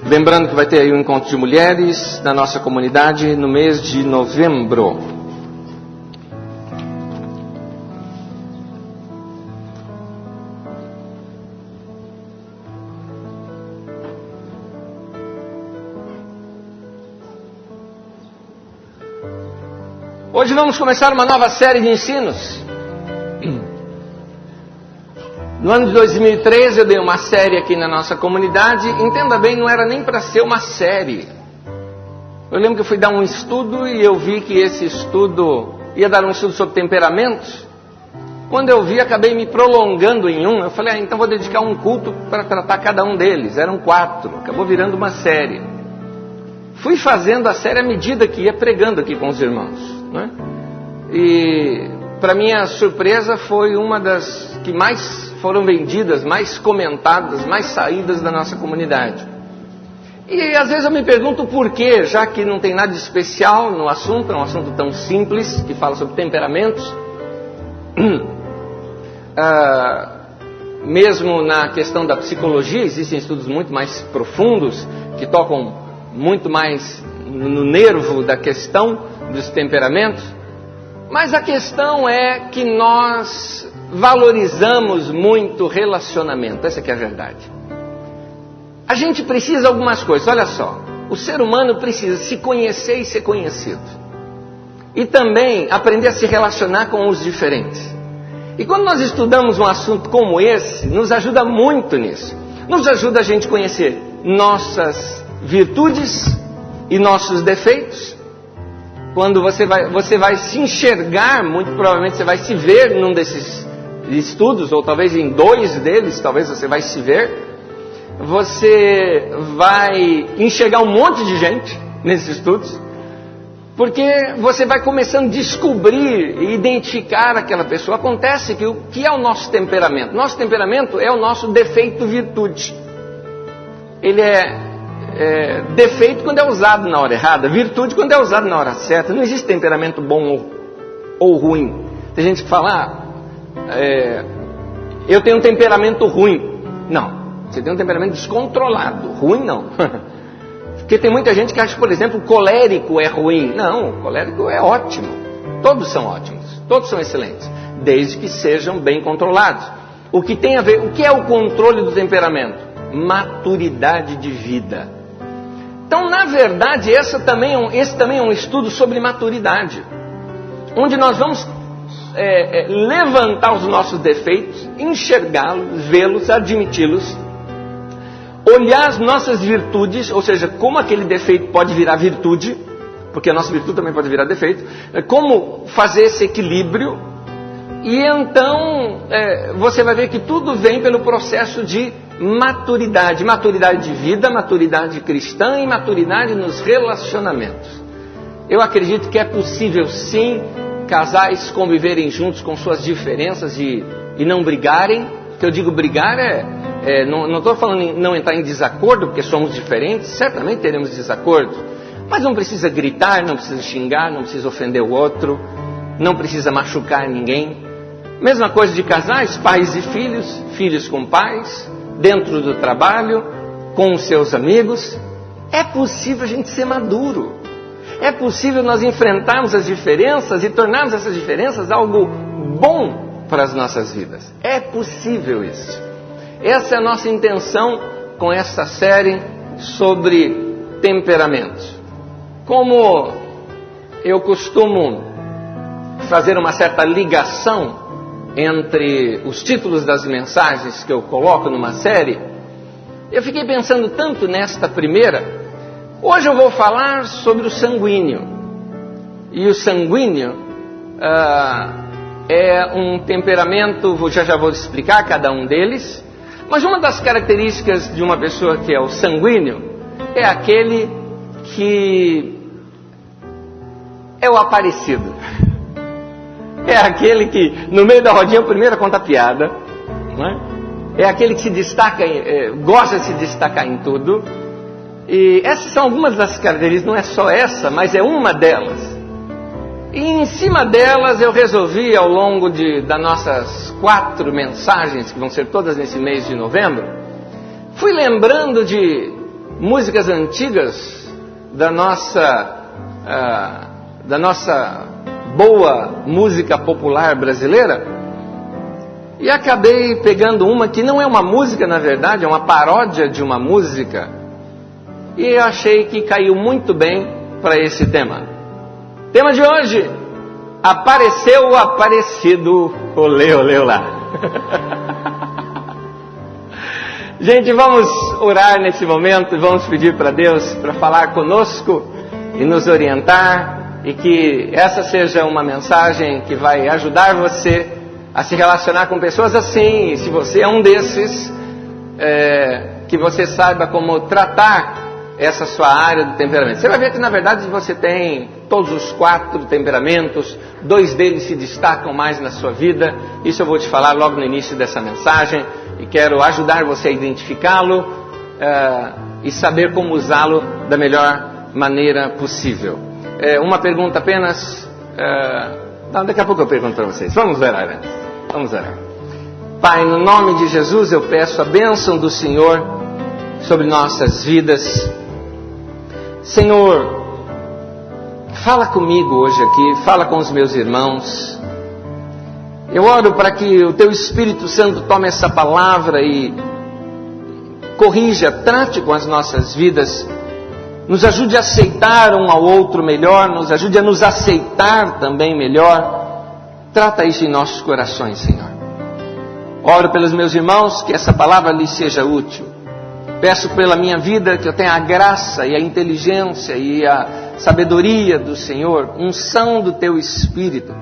Lembrando que vai ter aí um encontro de mulheres na nossa comunidade no mês de novembro. Hoje vamos começar uma nova série de ensinos. No ano de 2013 eu dei uma série aqui na nossa comunidade. Entenda bem, não era nem para ser uma série. Eu lembro que eu fui dar um estudo e eu vi que esse estudo ia dar um estudo sobre temperamentos. Quando eu vi, acabei me prolongando em um. Eu falei, então vou dedicar um culto para tratar cada um deles. Eram 4, acabou virando uma série. Fui fazendo a série à medida que ia pregando aqui com os irmãos, né? E para minha surpresa foi uma das que mais foram vendidas, mais comentadas, mais saídas da nossa comunidade. E às vezes eu me pergunto por quê, já que não tem nada de especial no assunto, é um assunto tão simples, que fala sobre temperamentos. Mesmo na questão da psicologia, existem estudos muito mais profundos, que tocam muito mais no nervo da questão dos temperamentos. Mas a questão é que nós valorizamos muito relacionamento, essa que é a verdade. A gente precisa de algumas coisas, olha só, o ser humano precisa se conhecer e ser conhecido. E também aprender a se relacionar com os diferentes. E quando nós estudamos um assunto como esse, nos ajuda muito nisso. Nos ajuda a gente conhecer nossas virtudes e nossos defeitos. Quando você vai se enxergar, muito provavelmente você vai se ver num desses estudos, ou talvez em 2 deles, talvez você vai se ver. Você vai enxergar um monte de gente nesses estudos, porque você vai começando a descobrir e identificar aquela pessoa. Acontece que o que é o nosso temperamento? Nosso temperamento é o nosso defeito-virtude. Ele é defeito quando é usado na hora errada, virtude quando é usado na hora certa. Não existe temperamento bom ou ruim. Tem gente que fala, eu tenho um temperamento ruim. Não, você tem um temperamento descontrolado. Ruim não. Porque tem muita gente que acha que, por exemplo, colérico é ruim. Não, colérico é ótimo. Todos são ótimos, todos são excelentes, desde que sejam bem controlados. O que tem a ver, o que é o controle do temperamento? Maturidade de vida. Então, na verdade, esse também é um estudo sobre maturidade, onde nós vamos levantar os nossos defeitos, enxergá-los, vê-los, admiti-los, olhar as nossas virtudes, ou seja, como aquele defeito pode virar virtude, porque a nossa virtude também pode virar defeito, como fazer esse equilíbrio, e então você vai ver que tudo vem pelo processo de maturidade de vida, maturidade cristã e maturidade nos relacionamentos. Eu acredito que é possível sim casais conviverem juntos com suas diferenças e não brigarem. Que eu digo brigar não estou falando em não entrar em desacordo, porque somos diferentes, certamente teremos desacordo, mas não precisa gritar, não precisa xingar, não precisa ofender o outro, não precisa machucar ninguém. Mesma coisa de casais, pais e filhos, filhos com pais, dentro do trabalho, com os seus amigos. É possível a gente ser maduro. É possível nós enfrentarmos as diferenças e tornarmos essas diferenças algo bom para as nossas vidas. É possível isso. Essa é a nossa intenção com essa série sobre temperamentos. Como eu costumo fazer uma certa ligação entre os títulos das mensagens que eu coloco numa série, eu fiquei pensando tanto nesta primeira. Hoje eu vou falar sobre o sanguíneo. E o sanguíneo é um temperamento, já vou explicar cada um deles, mas uma das características de uma pessoa que é o sanguíneo é aquele que é o aparecido. É aquele que, no meio da rodinha, primeiro conta piada, não é? É aquele que se destaca, gosta de se destacar em tudo. E essas são algumas das características, não é só essa, mas é uma delas. E em cima delas eu resolvi, ao longo das nossas 4 mensagens, que vão ser todas nesse mês de novembro, fui lembrando de músicas antigas da nossa boa música popular brasileira, e acabei pegando uma que não é uma música, na verdade, é uma paródia de uma música, e eu achei que caiu muito bem para esse tema. Tema de hoje: apareceu o aparecido, olê, olê, olá. Gente, vamos orar nesse momento, vamos pedir para Deus para falar conosco e nos orientar, e que essa seja uma mensagem que vai ajudar você a se relacionar com pessoas assim, e se você é um desses, que você saiba como tratar essa sua área do temperamento. Você vai ver que na verdade você tem todos os 4 temperamentos, 2 deles se destacam mais na sua vida. Isso eu vou te falar logo no início dessa mensagem, e quero ajudar você a identificá-lo e saber como usá-lo da melhor maneira possível. Uma pergunta apenas, daqui a pouco eu pergunto para vocês. Vamos orar antes. Vamos orar. Pai, no nome de Jesus eu peço a bênção do Senhor sobre nossas vidas. Senhor, fala comigo hoje aqui, fala com os meus irmãos. Eu oro para que o Teu Espírito Santo tome essa palavra e corrija, trate com as nossas vidas, nos ajude a aceitar um ao outro melhor, nos ajude a nos aceitar também melhor. Trata isso em nossos corações, Senhor. Oro pelos meus irmãos, que essa palavra lhes seja útil. Peço pela minha vida que eu tenha a graça e a inteligência e a sabedoria do Senhor, unção do Teu Espírito,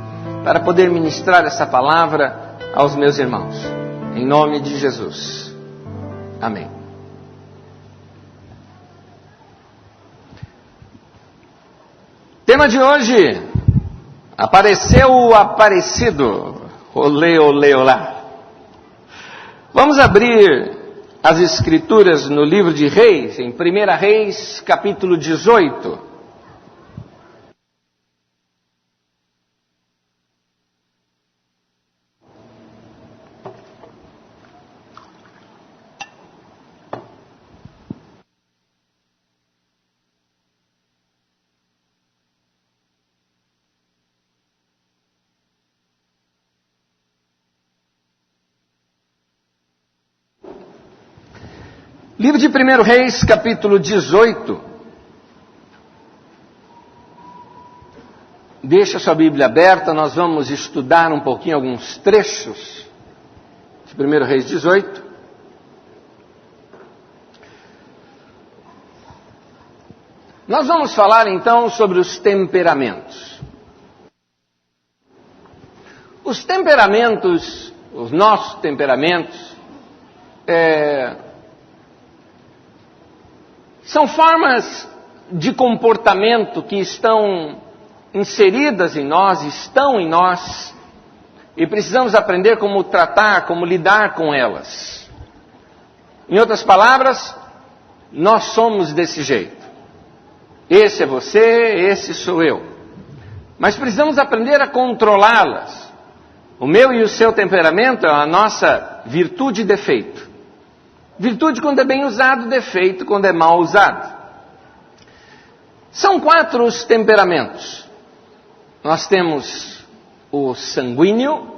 para poder ministrar essa palavra aos meus irmãos. Em nome de Jesus. Amém. Tema de hoje: apareceu o aparecido. Olê, olê, olá. Vamos abrir as Escrituras no livro de Reis, em 1 Reis, capítulo 18. Livro de 1 Reis, capítulo 18. Deixa sua Bíblia aberta, nós vamos estudar um pouquinho alguns trechos de 1 Reis 18. Nós vamos falar então sobre os temperamentos. Os temperamentos, os nossos temperamentos, são formas de comportamento que estão inseridas em nós, estão em nós, e precisamos aprender como tratar, como lidar com elas. Em outras palavras, nós somos desse jeito. Esse é você, esse sou eu. Mas precisamos aprender a controlá-las. O meu e o seu temperamento é a nossa virtude e defeito. Virtude quando é bem usado, defeito quando é mal usado. São 4 os temperamentos. Nós temos o sanguíneo,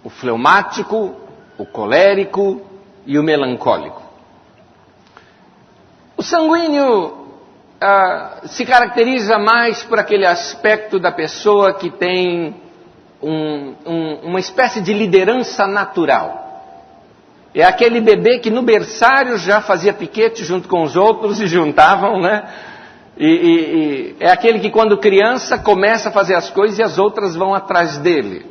o fleumático, o colérico e o melancólico. O sanguíneo se caracteriza mais por aquele aspecto da pessoa que tem uma espécie de liderança natural. É aquele bebê que no berçário já fazia piquete junto com os outros e juntavam, né? E é aquele que quando criança começa a fazer as coisas e as outras vão atrás dele.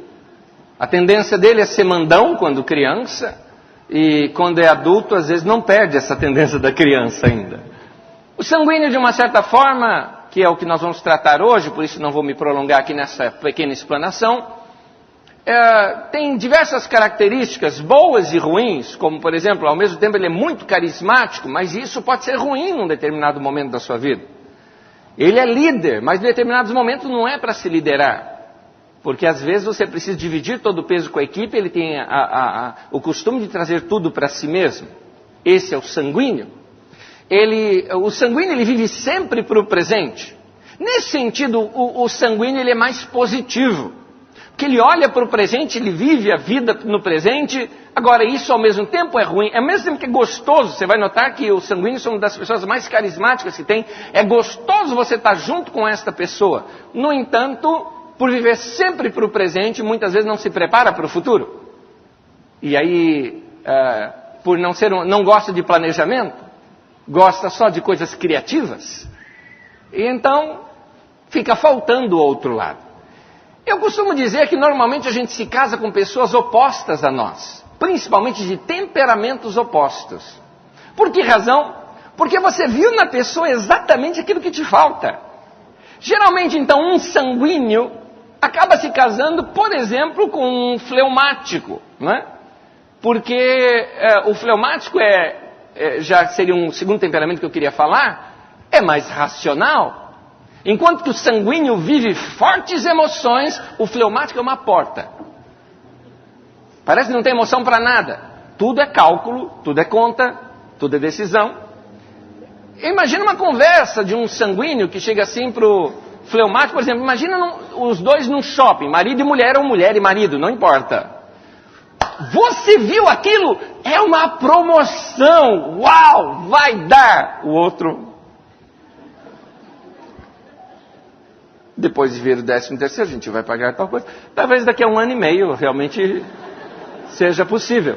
A tendência dele é ser mandão quando criança, e quando é adulto às vezes não perde essa tendência da criança ainda. O sanguíneo, de uma certa forma, que é o que nós vamos tratar hoje, por isso não vou me prolongar aqui nessa pequena explanação, tem diversas características boas e ruins, como por exemplo, ao mesmo tempo ele é muito carismático, mas isso pode ser ruim num determinado momento da sua vida. Ele é líder, mas em determinados momentos não é para se liderar, porque às vezes você precisa dividir todo o peso com a equipe, ele tem o costume de trazer tudo para si mesmo. Esse é o sanguíneo. o sanguíneo ele vive sempre para o presente. Nesse sentido, o sanguíneo ele é mais positivo. Porque ele olha para o presente, ele vive a vida no presente. Agora, isso ao mesmo tempo é ruim. Ao mesmo tempo que é gostoso, você vai notar que o sanguíneo é uma das pessoas mais carismáticas que tem. É gostoso você estar junto com esta pessoa. No entanto, por viver sempre para o presente, muitas vezes não se prepara para o futuro. E aí, por não gosta de planejamento, gosta só de coisas criativas. E então, fica faltando o outro lado. Eu costumo dizer que normalmente a gente se casa com pessoas opostas a nós, principalmente de temperamentos opostos. Por que razão? Porque você viu na pessoa exatamente aquilo que te falta. Geralmente, então, um sanguíneo acaba se casando, por exemplo, com um fleumático, né? Porque o fleumático já seria um segundo temperamento que eu queria falar, é mais racional. Enquanto que o sanguíneo vive fortes emoções, o fleumático é uma porta. Parece que não tem emoção para nada. Tudo é cálculo, tudo é conta, tudo é decisão. Imagina uma conversa de um sanguíneo que chega assim para o fleumático, por exemplo, imagina os dois num shopping, marido e mulher ou mulher e marido, não importa. Você viu aquilo? É uma promoção! Uau! Vai dar! O outro... Depois de vir o 13º, a gente vai pagar tal coisa. Talvez daqui a 1 ano e meio realmente seja possível.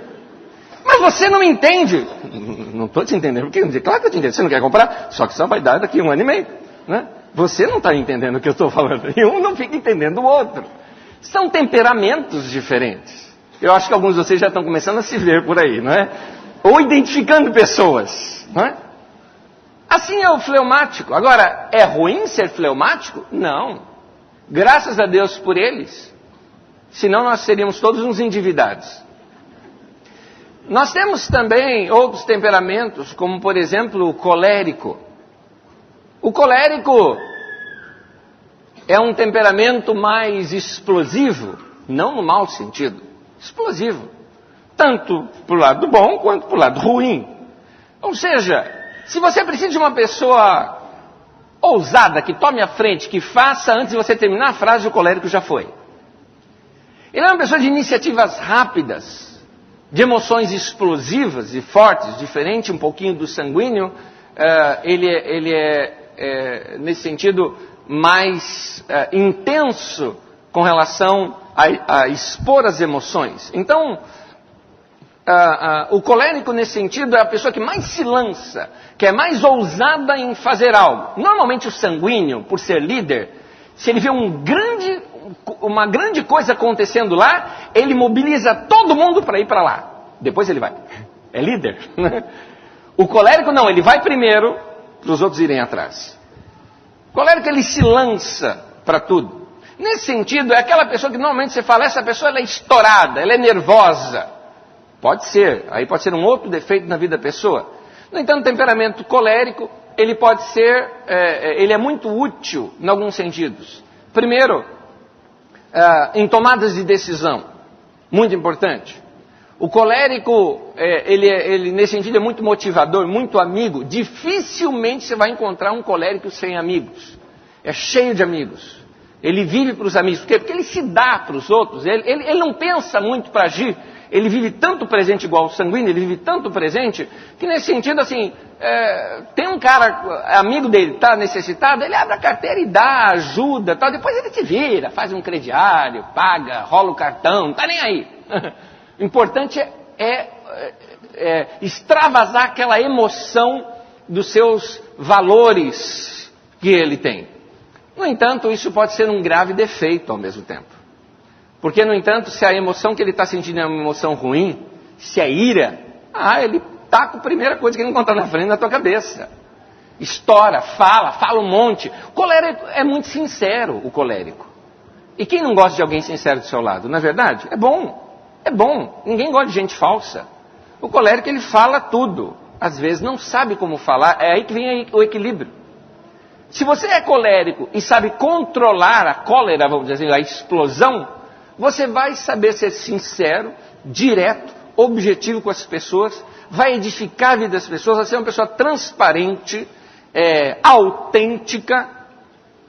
Mas você não me entende. Não estou te entendendo. Porque, claro que eu te entendo. Você não quer comprar, só que só vai dar daqui a 1 ano e meio. Né? Você não está entendendo o que eu estou falando. E um não fica entendendo o outro. São temperamentos diferentes. Eu acho que alguns de vocês já estão começando a se ver por aí, não é? Ou identificando pessoas, não é? Assim é o fleumático. Agora, é ruim ser fleumático? Não. Graças a Deus por eles. Senão nós seríamos todos uns endividados. Nós temos também outros temperamentos, como por exemplo o colérico. O colérico é um temperamento mais explosivo, não no mau sentido, explosivo. Tanto para o lado bom quanto para o lado ruim. Ou seja... Se você precisa de uma pessoa ousada, que tome a frente, que faça antes de você terminar a frase, o colérico já foi. Ele é uma pessoa de iniciativas rápidas, de emoções explosivas e fortes, diferente um pouquinho do sanguíneo. Ele é, nesse sentido, mais intenso com relação a expor as emoções. Então... o colérico, nesse sentido, é a pessoa que mais se lança, que é mais ousada em fazer algo. Normalmente o sanguíneo, por ser líder, se ele vê uma grande coisa acontecendo lá, ele mobiliza todo mundo para ir para lá. Depois ele vai. É líder. O colérico não, ele vai primeiro para os outros irem atrás. O colérico, ele se lança para tudo. Nesse sentido, é aquela pessoa que normalmente você fala, essa pessoa ela é estourada, ela é nervosa. Pode ser, aí pode ser um outro defeito na vida da pessoa. No entanto, o temperamento colérico, ele pode ser, ele é muito útil em alguns sentidos. Primeiro, em tomadas de decisão, muito importante. O colérico, ele nesse sentido é muito motivador, muito amigo. Dificilmente você vai encontrar um colérico sem amigos. É cheio de amigos. Ele vive para os amigos. Por quê? Porque ele se dá para os outros. Ele não pensa muito para agir. Ele vive tanto presente igual o sanguíneo, ele vive tanto presente, que nesse sentido, assim, tem um cara, amigo dele, está necessitado, ele abre a carteira e dá, ajuda, tal, depois ele se vira, faz um crediário, paga, rola o cartão, não está nem aí. O importante é extravasar aquela emoção dos seus valores que ele tem. No entanto, isso pode ser um grave defeito ao mesmo tempo. Porque, no entanto, se a emoção que ele está sentindo é uma emoção ruim, se é ira, ele taca a primeira coisa que ele encontrar na frente na tua cabeça. Estoura, fala um monte. O colérico é muito sincero, o colérico. E quem não gosta de alguém sincero do seu lado? Não é verdade? É bom. Ninguém gosta de gente falsa. O colérico, ele fala tudo. Às vezes não sabe como falar, é aí que vem o equilíbrio. Se você é colérico e sabe controlar a cólera, vamos dizer assim, a explosão, você vai saber ser sincero, direto, objetivo com as pessoas, vai edificar a vida das pessoas, vai ser uma pessoa transparente, autêntica,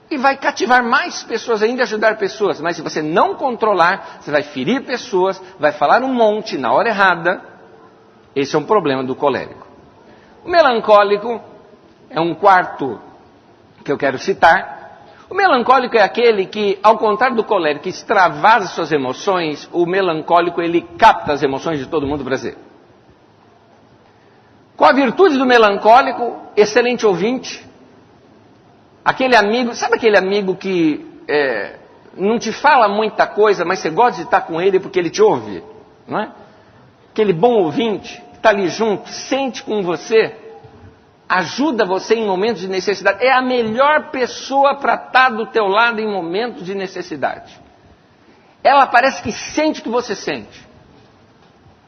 e vai cativar mais pessoas ainda, ajudar pessoas. Mas se você não controlar, você vai ferir pessoas, vai falar um monte na hora errada. Esse é um problema do colérico. O melancólico é um quarto que eu quero citar. O melancólico é aquele que, ao contrário do colérico, que extravasa suas emoções, o melancólico, ele capta as emoções de todo mundo para si. Qual a virtude do melancólico? Excelente ouvinte. Aquele amigo, sabe aquele amigo que não te fala muita coisa, mas você gosta de estar com ele porque ele te ouve? Não é? Aquele bom ouvinte, que está ali junto, sente com você, ajuda você em momentos de necessidade. É a melhor pessoa para estar do teu lado em momentos de necessidade. Ela parece que sente o que você sente.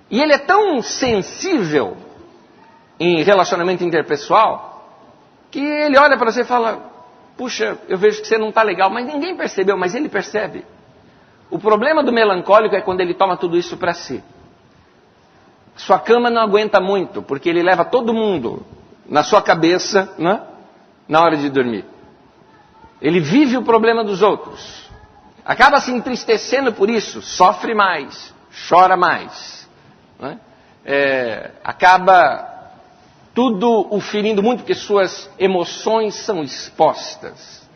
E ele é tão sensível em relacionamento interpessoal, que ele olha para você e fala: puxa, eu vejo que você não está legal, mas ninguém percebeu, mas ele percebe. O problema do melancólico é quando ele toma tudo isso para si. Sua cama não aguenta muito, porque ele leva todo mundo na sua cabeça, né, na hora de dormir. Ele vive o problema dos outros. Acaba se entristecendo por isso, sofre mais, chora mais. Né? Acaba tudo o ferindo muito, porque suas emoções são expostas.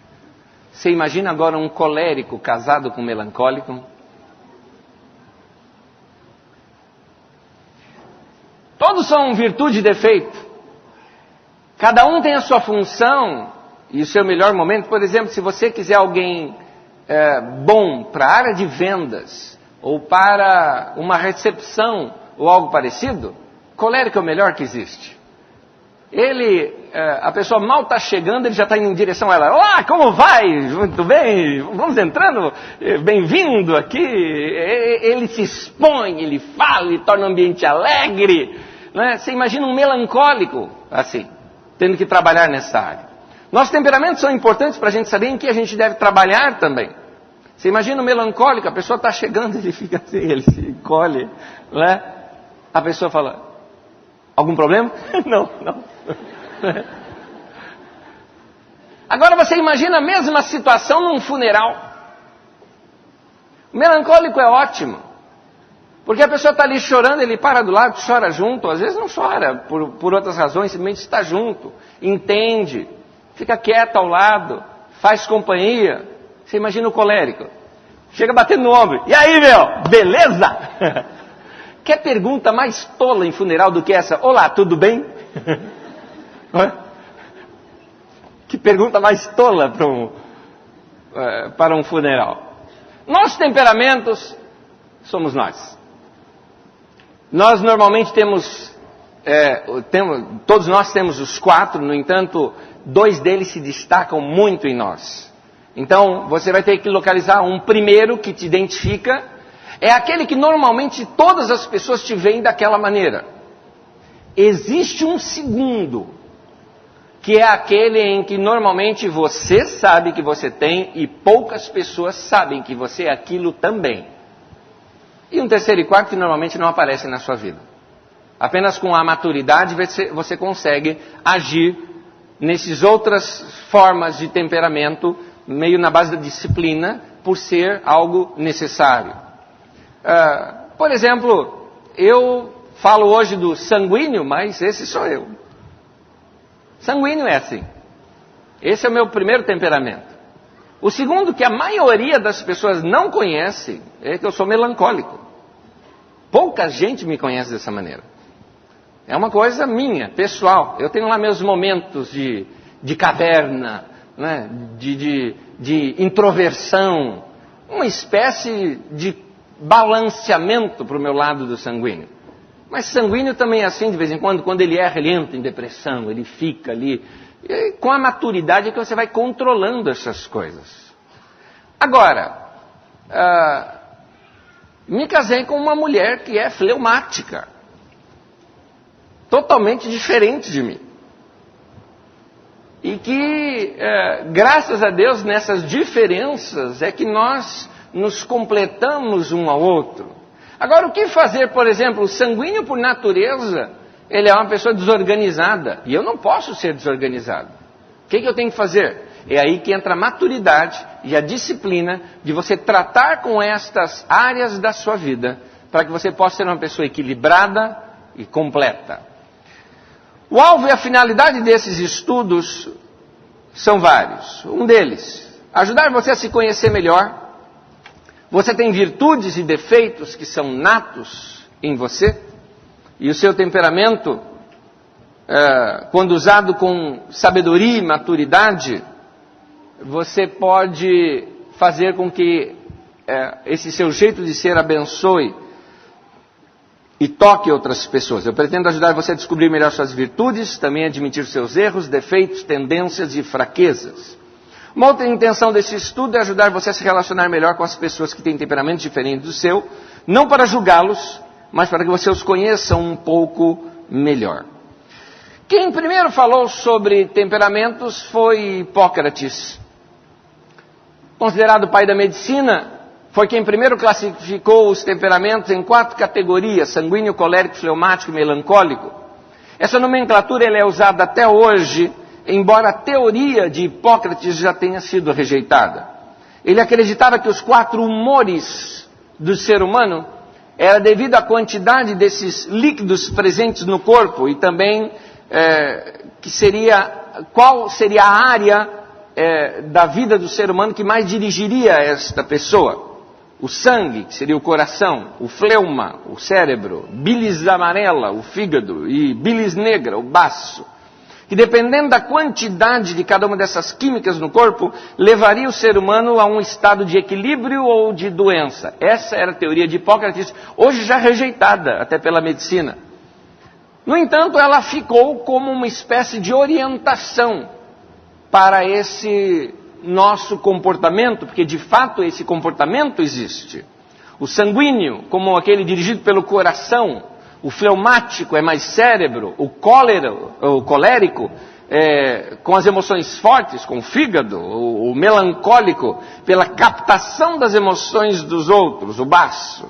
Você imagina agora um colérico casado com um melancólico? Todos são virtude e defeito. Cada um tem a sua função e o seu melhor momento. Por exemplo, se você quiser alguém bom para a área de vendas, ou para uma recepção, ou algo parecido, colérico é o melhor que existe. A pessoa mal está chegando, ele já está indo em direção a ela. Olá, como vai? Muito bem, vamos entrando, bem-vindo aqui. Ele se expõe, ele fala, ele torna o ambiente alegre. Né? Você imagina um melancólico assim, tendo que trabalhar nessa área. Nossos temperamentos são importantes para a gente saber em que a gente deve trabalhar também. Você imagina um melancólico, a pessoa está chegando, ele fica assim, ele se encolhe. Né? A pessoa fala: algum problema? Não. Agora você imagina a mesma situação num funeral. O melancólico é ótimo, porque a pessoa está ali chorando, ele para do lado, chora junto. Às vezes não chora por outras razões, simplesmente está junto, entende, fica quieto ao lado, faz companhia. Você imagina o colérico, chega batendo no ombro: e aí, meu, beleza? Que pergunta mais tola em funeral do que essa? Olá, tudo bem? Que pergunta mais tola para um funeral. Nossos temperamentos somos nós. Nós normalmente todos nós temos os 4, no entanto, 2 deles se destacam muito em nós. Então, você vai ter que localizar um primeiro que te identifica. É aquele que normalmente todas as pessoas te veem daquela maneira. Existe um segundo, que é aquele em que normalmente você sabe que você tem e poucas pessoas sabem que você é aquilo também. E um terceiro e quarto que normalmente não aparecem na sua vida. Apenas com a maturidade você consegue agir nessas outras formas de temperamento, meio na base da disciplina, por ser algo necessário. Por exemplo, eu falo hoje do sanguíneo, mas esse sou eu. Sanguíneo é assim. Esse é o meu primeiro temperamento. O segundo, que a maioria das pessoas não conhece, é que eu sou melancólico. Pouca gente me conhece dessa maneira. É uma coisa minha, pessoal. Eu tenho lá meus momentos de caverna, né? de introversão, uma espécie de balanceamento para o meu lado do sanguíneo. Mas sanguíneo também é assim de vez em quando ele erra, ele entra em depressão, ele fica ali. E com a maturidade é que você vai controlando essas coisas. Agora, me casei com uma mulher que é fleumática. Totalmente diferente de mim. E que, graças a Deus, nessas diferenças é que nós nos completamos um ao outro. Agora, o que fazer, por exemplo, o sanguíneo por natureza, ele é uma pessoa desorganizada, e eu não posso ser desorganizado. O que eu tenho que fazer? É aí que entra a maturidade e a disciplina de você tratar com estas áreas da sua vida, para que você possa ser uma pessoa equilibrada e completa. O alvo e a finalidade desses estudos são vários. Um deles, ajudar você a se conhecer melhor. Você tem virtudes e defeitos que são natos em você, e o seu temperamento, quando usado com sabedoria e maturidade, você pode fazer com que esse seu jeito de ser abençoe e toque outras pessoas. Eu pretendo ajudar você a descobrir melhor suas virtudes, também admitir seus erros, defeitos, tendências e fraquezas. Uma outra intenção desse estudo é ajudar você a se relacionar melhor com as pessoas que têm temperamentos diferentes do seu, não para julgá-los, mas para que você os conheça um pouco melhor. Quem primeiro falou sobre temperamentos foi Hipócrates. Considerado o pai da medicina, foi quem primeiro classificou os temperamentos em 4 categorias: sanguíneo, colérico, fleumático e melancólico. Essa nomenclatura ela é usada até hoje, embora a teoria de Hipócrates já tenha sido rejeitada. Ele acreditava que os 4 humores do ser humano era devido à quantidade desses líquidos presentes no corpo e também qual seria a área da vida do ser humano que mais dirigiria esta pessoa. O sangue, que seria o coração, o fleuma, o cérebro, bilis amarela, o fígado, e bilis negra, o baço. Que dependendo da quantidade de cada uma dessas químicas no corpo, levaria o ser humano a um estado de equilíbrio ou de doença. Essa era a teoria de Hipócrates, hoje já rejeitada até pela medicina. No entanto, ela ficou como uma espécie de orientação para esse nosso comportamento, porque de fato esse comportamento existe. O sanguíneo, como aquele dirigido pelo coração, o fleumático é mais cérebro, o colérico com as emoções fortes, com o fígado, o melancólico pela captação das emoções dos outros, o baço.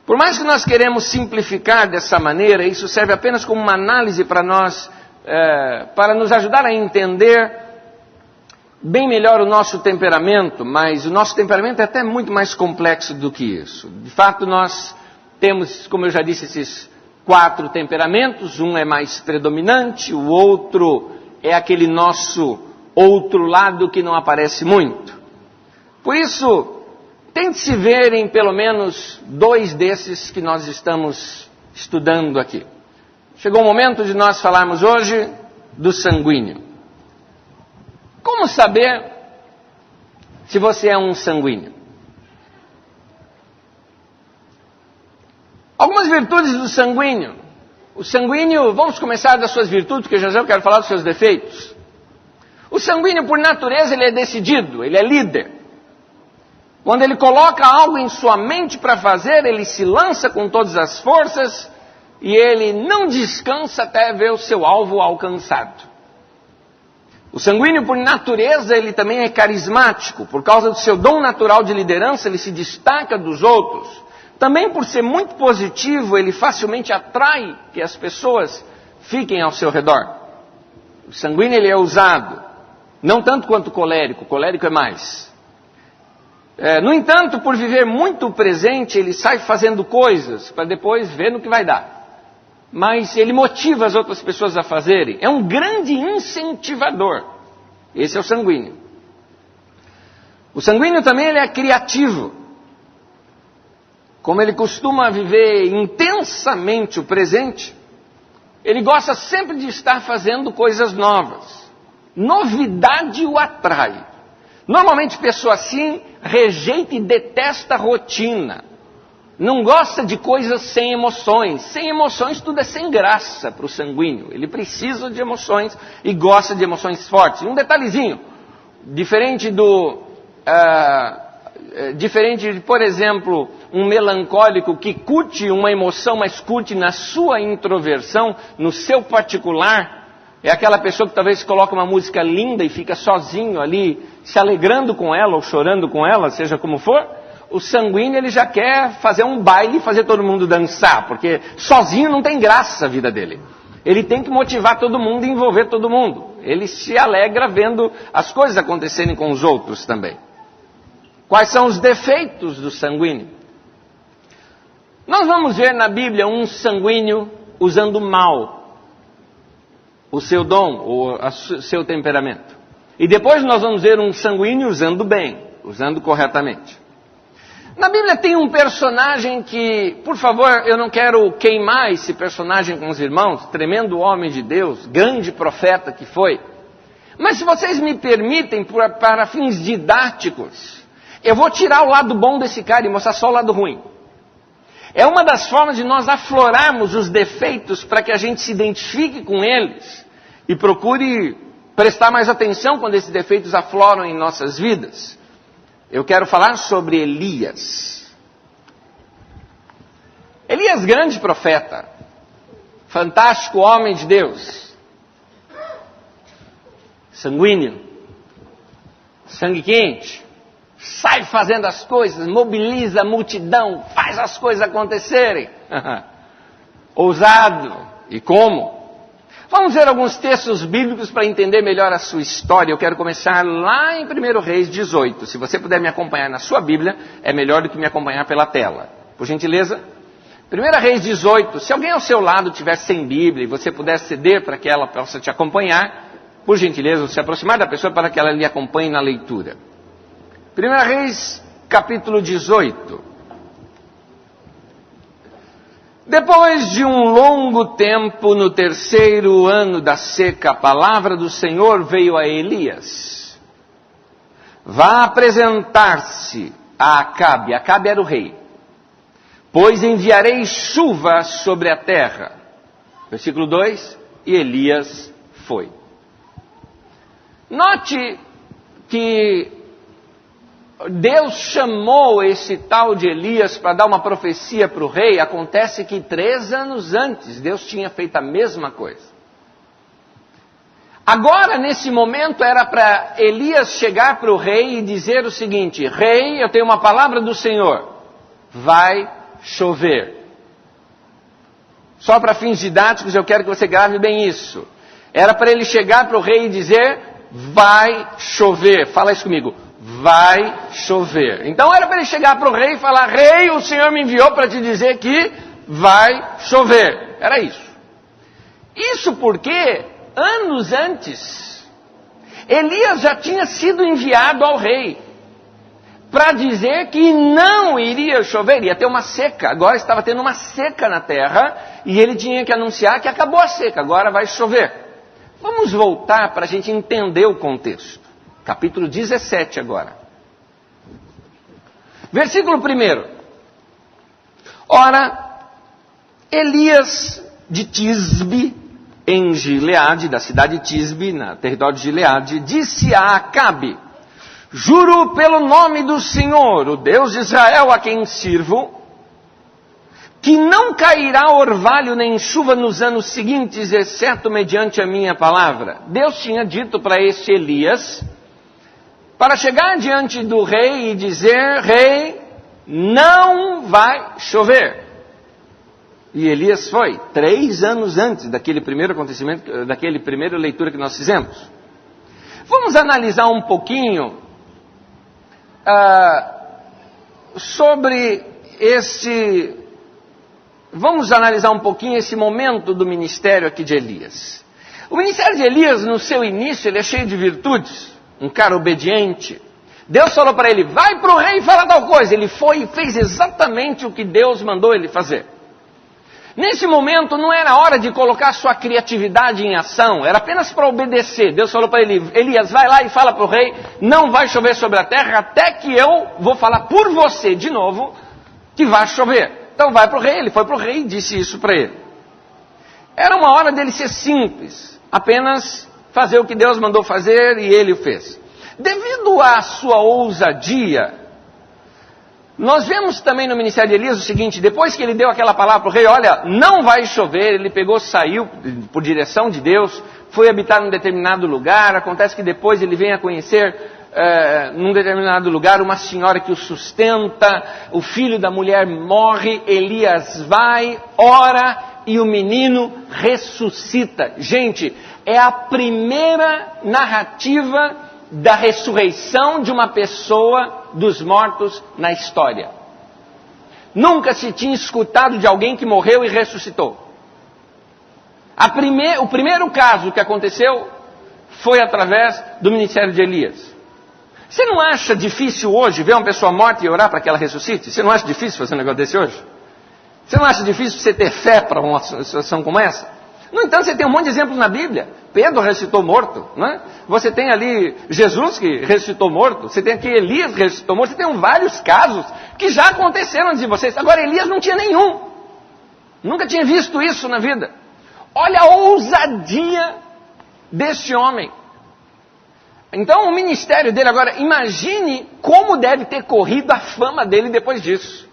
Por mais que nós queremos simplificar dessa maneira, isso serve apenas como uma análise para nós, para nos ajudar a entender bem melhor o nosso temperamento, mas o nosso temperamento é até muito mais complexo do que isso. De fato, nós temos, como eu já disse, esses 4 temperamentos. Um é mais predominante, o outro é aquele nosso outro lado que não aparece muito. Por isso, tente se ver em pelo menos 2 desses que nós estamos estudando aqui. Chegou o momento de nós falarmos hoje do sanguíneo. Como saber se você é um sanguíneo? Algumas virtudes do sanguíneo. O sanguíneo, vamos começar das suas virtudes, porque já eu quero falar dos seus defeitos. O sanguíneo, por natureza, ele é decidido, ele é líder. Quando ele coloca algo em sua mente para fazer, ele se lança com todas as forças e ele não descansa até ver o seu alvo alcançado. O sanguíneo, por natureza, ele também é carismático. Por causa do seu dom natural de liderança, ele se destaca dos outros. Também por ser muito positivo, ele facilmente atrai que as pessoas fiquem ao seu redor. O sanguíneo ele é ousado, não tanto quanto o colérico é mais. No entanto, por viver muito presente, ele sai fazendo coisas para depois ver no que vai dar. Mas ele motiva as outras pessoas a fazerem. É um grande incentivador. Esse é o sanguíneo. O sanguíneo também ele é criativo. Como ele costuma viver intensamente o presente, ele gosta sempre de estar fazendo coisas novas. Novidade o atrai. Normalmente pessoa assim rejeita e detesta a rotina. Não gosta de coisas sem emoções. Sem emoções tudo é sem graça para o sanguíneo. Ele precisa de emoções e gosta de emoções fortes. E um detalhezinho, diferente de, por exemplo, um melancólico que curte uma emoção, mas curte na sua introversão, no seu particular. É aquela pessoa que talvez coloca uma música linda e fica sozinho ali, se alegrando com ela ou chorando com ela, seja como for. o sanguíneo ele já quer fazer um baile e fazer todo mundo dançar, porque sozinho não tem graça a vida dele. Ele tem que motivar todo mundo e envolver todo mundo. Ele se alegra vendo as coisas acontecerem com os outros também. Quais são os defeitos do sanguíneo? Nós vamos ver na Bíblia um sanguíneo usando mal o seu dom, ou o seu temperamento. E depois nós vamos ver um sanguíneo usando bem, usando corretamente. Na Bíblia tem um personagem que, por favor, eu não quero queimar esse personagem com os irmãos, tremendo homem de Deus, grande profeta que foi. Mas se vocês me permitem, para fins didáticos, eu vou tirar o lado bom desse cara e mostrar só o lado ruim. É uma das formas de nós aflorarmos os defeitos para que a gente se identifique com eles e procure prestar mais atenção quando esses defeitos afloram em nossas vidas. Eu quero falar sobre Elias. Elias, grande profeta, fantástico homem de Deus, sanguíneo, sangue quente, sai fazendo as coisas, mobiliza a multidão, faz as coisas acontecerem. Ousado. E como? Vamos ver alguns textos bíblicos para entender melhor a sua história. Eu quero começar lá em 1 Reis 18. Se você puder me acompanhar na sua Bíblia, é melhor do que me acompanhar pela tela. Por gentileza. 1 Reis 18. Se alguém ao seu lado estiver sem Bíblia e você puder ceder para que ela possa te acompanhar, por gentileza, se aproximar da pessoa para que ela lhe acompanhe na leitura. 1 Reis, capítulo 18. Depois de um longo tempo, no 3º ano da seca, a palavra do Senhor veio a Elias. Vá apresentar-se a Acabe. Acabe era o rei. Pois enviarei chuva sobre a terra. Versículo 2. E Elias foi. Note que Deus chamou esse tal de Elias para dar uma profecia para o rei. Acontece que 3 anos antes Deus tinha feito a mesma coisa. Agora, nesse momento, era para Elias chegar para o rei e dizer o seguinte: rei, eu tenho uma palavra do Senhor, vai chover. Só para fins didáticos eu quero que você grave bem isso. Era para ele chegar para o rei e dizer, vai chover. Fala isso comigo. Vai chover. Então era para ele chegar para o rei e falar, rei, o Senhor me enviou para te dizer que vai chover. Era isso. Isso porque, anos antes, Elias já tinha sido enviado ao rei para dizer que não iria chover, ia ter uma seca. Agora estava tendo uma seca na terra e ele tinha que anunciar que acabou a seca, agora vai chover. Vamos voltar para a gente entender o contexto. Capítulo 17 agora. Versículo 1. Ora, Elias de Tisbe, em Gileade, da cidade de Tisbe, no território de Gileade, disse a Acabe, juro pelo nome do Senhor, o Deus de Israel a quem sirvo, que não cairá orvalho nem chuva nos anos seguintes, exceto mediante a minha palavra. Deus tinha dito para esse Elias, para chegar diante do rei e dizer, rei, não vai chover. E Elias foi 3 anos antes daquele primeiro acontecimento, daquele primeira leitura que nós fizemos. Vamos analisar um pouquinho sobre vamos analisar um pouquinho esse momento do ministério aqui de Elias. O ministério de Elias, no seu início, ele é cheio de virtudes. Um cara obediente. Deus falou para ele, vai para o rei e fala tal coisa. Ele foi e fez exatamente o que Deus mandou ele fazer. Nesse momento não era hora de colocar sua criatividade em ação, era apenas para obedecer. Deus falou para ele, Elias, vai lá e fala para o rei, não vai chover sobre a terra até que eu vou falar por você de novo que vai chover. Então vai para o rei, ele foi para o rei e disse isso para ele. Era uma hora dele ser simples, apenas fazer o que Deus mandou fazer e ele o fez. Devido à sua ousadia, nós vemos também no ministério de Elias o seguinte, depois que ele deu aquela palavra para o rei, olha, não vai chover, ele pegou, saiu por direção de Deus, foi habitar num determinado lugar, acontece que depois ele vem a conhecer num determinado lugar, uma senhora que o sustenta, o filho da mulher morre, Elias vai, ora e o menino ressuscita. Gente, é a primeira narrativa da ressurreição de uma pessoa dos mortos na história. Nunca se tinha escutado de alguém que morreu e ressuscitou. O primeiro caso que aconteceu foi através do ministério de Elias. Você não acha difícil hoje ver uma pessoa morta e orar para que ela ressuscite? Você não acha difícil fazer um negócio desse hoje? Você não acha difícil você ter fé para uma situação como essa? No entanto, você tem um monte de exemplos na Bíblia. Pedro ressuscitou morto, né? Você tem ali Jesus que ressuscitou morto. Você tem aqui Elias que ressuscitou morto. Você tem vários casos que já aconteceram antes de vocês. Agora, Elias não tinha nenhum. Nunca tinha visto isso na vida. Olha a ousadia desse homem. Então, o ministério dele agora, imagine como deve ter corrido a fama dele depois disso.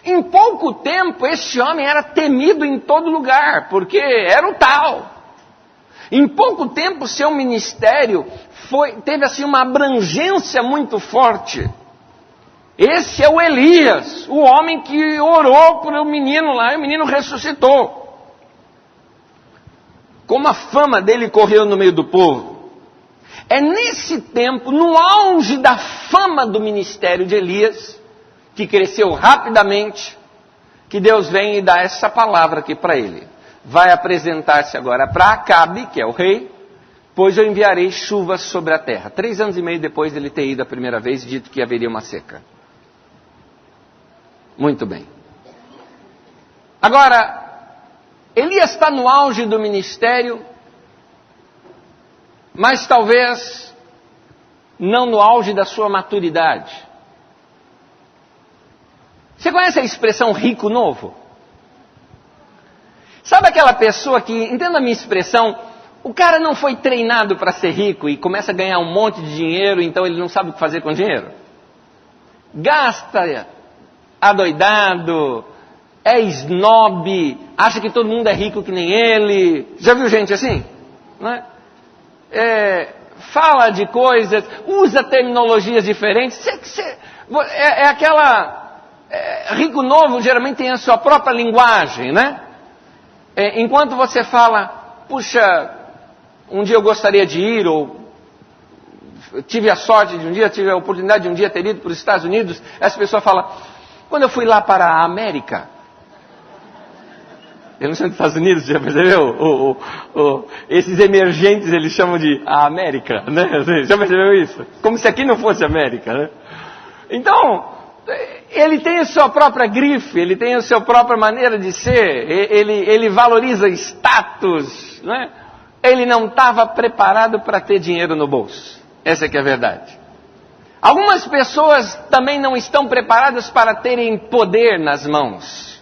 Em pouco tempo, esse homem era temido em todo lugar, porque era o tal. Em pouco tempo, seu ministério teve assim uma abrangência muito forte. Esse é o Elias, o homem que orou por um menino lá, e o menino ressuscitou. Como a fama dele correu no meio do povo. É nesse tempo, no auge da fama do ministério de Elias, que cresceu rapidamente, que Deus vem e dá essa palavra aqui para ele. Vai apresentar-se agora para Acabe, que é o rei, pois eu enviarei chuvas sobre a terra. 3 anos e meio depois dele ter ido a primeira vez e dito que haveria uma seca. Muito bem. Agora, Elias está no auge do ministério, mas talvez não no auge da sua maturidade. Você conhece a expressão rico novo? Sabe aquela pessoa que, entenda a minha expressão, o cara não foi treinado para ser rico e começa a ganhar um monte de dinheiro, então ele não sabe o que fazer com o dinheiro? Gasta adoidado, é snob, acha que todo mundo é rico que nem ele. Já viu gente assim? Não é? Fala de coisas, usa terminologias diferentes. Rico novo geralmente tem a sua própria linguagem, né? Enquanto você fala, puxa, um dia eu gostaria de ir, ou tive a sorte de um dia, tive a oportunidade de um dia ter ido para os Estados Unidos, essa pessoa fala, quando eu fui lá para a América, eu não sei nos Estados Unidos, já percebeu? Esses emergentes eles chamam de a América, né? Já percebeu isso? Como se aqui não fosse América, né? Então, ele tem a sua própria grife, ele tem a sua própria maneira de ser, ele valoriza status, né? Ele não estava preparado para ter dinheiro no bolso. Essa é que é a verdade. Algumas pessoas também não estão preparadas para terem poder nas mãos.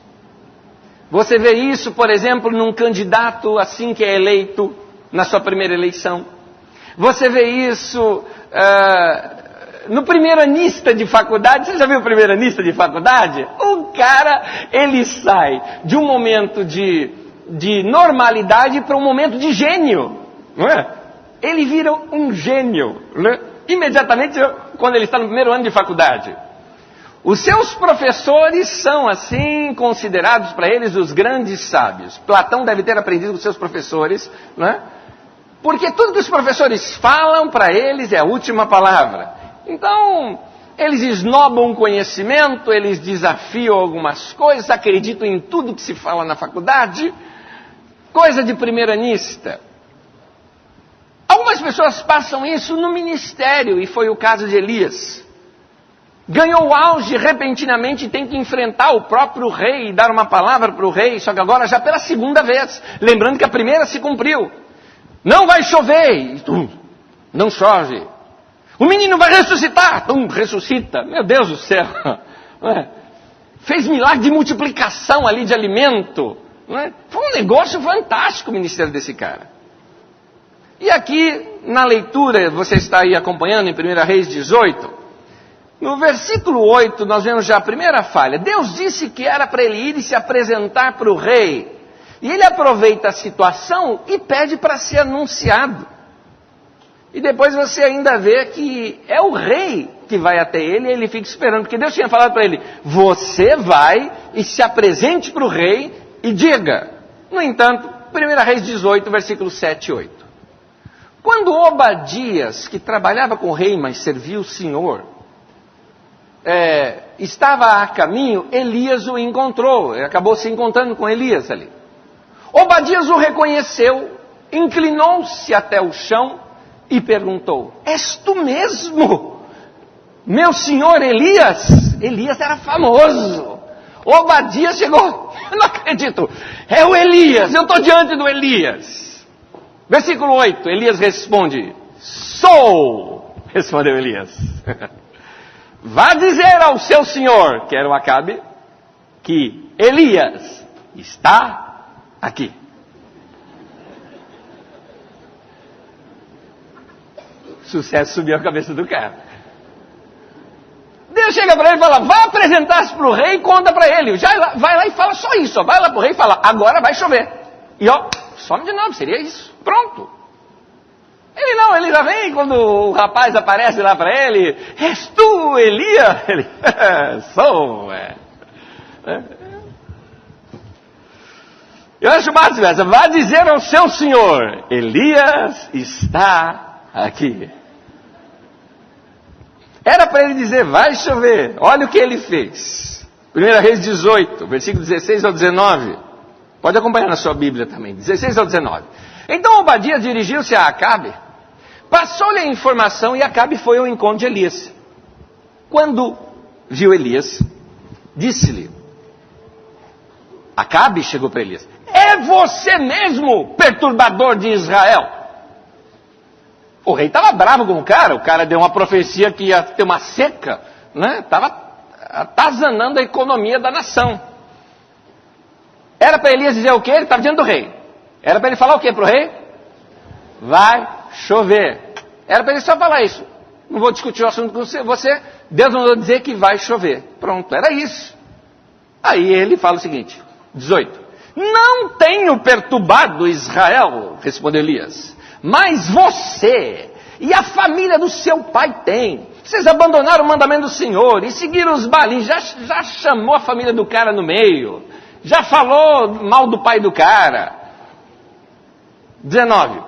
Você vê isso, por exemplo, num candidato assim que é eleito na sua primeira eleição. Você vê isso no primeiranista de faculdade. Você já viu o primeiranista de faculdade? O cara, ele sai de um momento de normalidade para um momento de gênio. Não é? Ele vira um gênio, né? Imediatamente quando ele está no primeiro ano de faculdade. Os seus professores são, assim, considerados para eles os grandes sábios. Platão deve ter aprendido com seus professores, né? Porque tudo que os professores falam para eles é a última palavra. Então, eles esnobam o conhecimento, eles desafiam algumas coisas, acreditam em tudo que se fala na faculdade. Coisa de primeiranista. Algumas pessoas passam isso no ministério, e foi o caso de Elias. Ganhou auge repentinamente e tem que enfrentar o próprio rei e dar uma palavra para o rei, só que agora já pela segunda vez, lembrando que a primeira se cumpriu. Não vai chover, não chove. O menino vai ressuscitar, ressuscita. Meu Deus do céu, fez milagre de multiplicação ali de alimento. Foi um negócio fantástico o ministério desse cara. E aqui na leitura, você está aí acompanhando em 1 Reis 18, no versículo 8, nós vemos já a primeira falha. Deus disse que era para ele ir e se apresentar para o rei. E ele aproveita a situação e pede para ser anunciado. E depois você ainda vê que é o rei que vai até ele e ele fica esperando. Porque Deus tinha falado para ele, você vai e se apresente para o rei e diga. No entanto, 1 Reis 18, versículos 7 e 8. Quando Obadias, que trabalhava com o rei, mas servia o Senhor, estava a caminho, Elias o encontrou. Ele acabou se encontrando com Elias ali. Obadias o reconheceu, inclinou-se até o chão e perguntou, és tu mesmo, meu senhor Elias? Elias era famoso. Obadias chegou, eu não acredito, é o Elias, eu estou diante do Elias. Versículo 8, Elias responde, sou, respondeu Elias. Vá dizer ao seu senhor, que era o Acabe, que Elias está aqui. Sucesso subiu a cabeça do cara. Deus chega para ele e fala, vá apresentar-se para o rei e conta para ele. Vai lá e fala só isso, vai lá para o rei e fala, agora vai chover. E some de novo, seria isso. Pronto. Ele já vem quando o rapaz aparece lá para ele, és tu, Elias? Ele, sou, Eu acho massa essa, vá dizer ao seu senhor, Elias está aqui. Era para ele dizer, vai chover. Olha o que ele fez. 1 Reis 18, versículo 16 ao 19. Pode acompanhar na sua Bíblia também, 16 ao 19. Então Obadias dirigiu-se a Acabe, passou-lhe a informação e Acabe foi ao encontro de Elias. Quando viu Elias, disse-lhe, Acabe chegou para Elias, é você mesmo, perturbador de Israel? O rei estava bravo com o cara deu uma profecia que ia ter uma seca, né? Estava atazanando a economia da nação. Era para Elias dizer o quê? Ele estava diante do rei. Era para ele falar o quê para o rei? Vai chover. Era para ele só falar isso. Não vou discutir o assunto com você. Deus mandou dizer que vai chover. Pronto, era isso. Aí ele fala o seguinte, 18. Não tenho perturbado Israel, respondeu Elias. Mas você e a família do seu pai têm. Vocês abandonaram o mandamento do Senhor e seguiram os balins. Já chamou a família do cara no meio. Já falou mal do pai do cara. 19.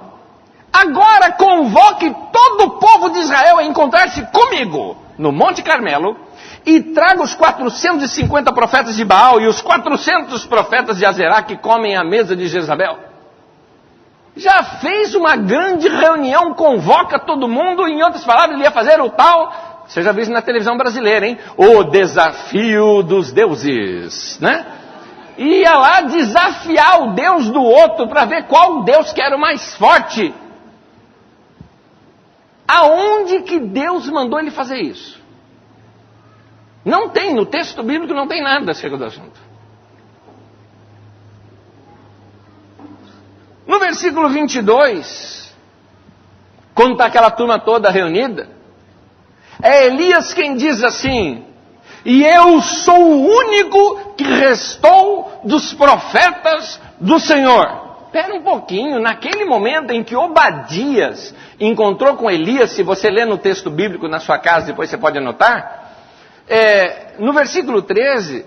Agora convoque todo o povo de Israel a encontrar-se comigo no Monte Carmelo e traga os 450 profetas de Baal e os 400 profetas de Azerá que comem à mesa de Jezabel. Já fez uma grande reunião, convoca todo mundo, em outras palavras, ele ia fazer o tal, você já viu isso na televisão brasileira, hein? O desafio dos deuses, né? Ia lá desafiar o Deus do outro para ver qual Deus que era o mais forte. Aonde que Deus mandou ele fazer isso? Não tem, no texto bíblico não tem nada acerca do assunto. No versículo 22, quando está aquela turma toda reunida, é Elias quem diz assim, e eu sou o único que restou dos profetas do Senhor. Espera um pouquinho, naquele momento em que Obadias encontrou com Elias, se você ler no texto bíblico na sua casa, depois você pode anotar, no versículo 13,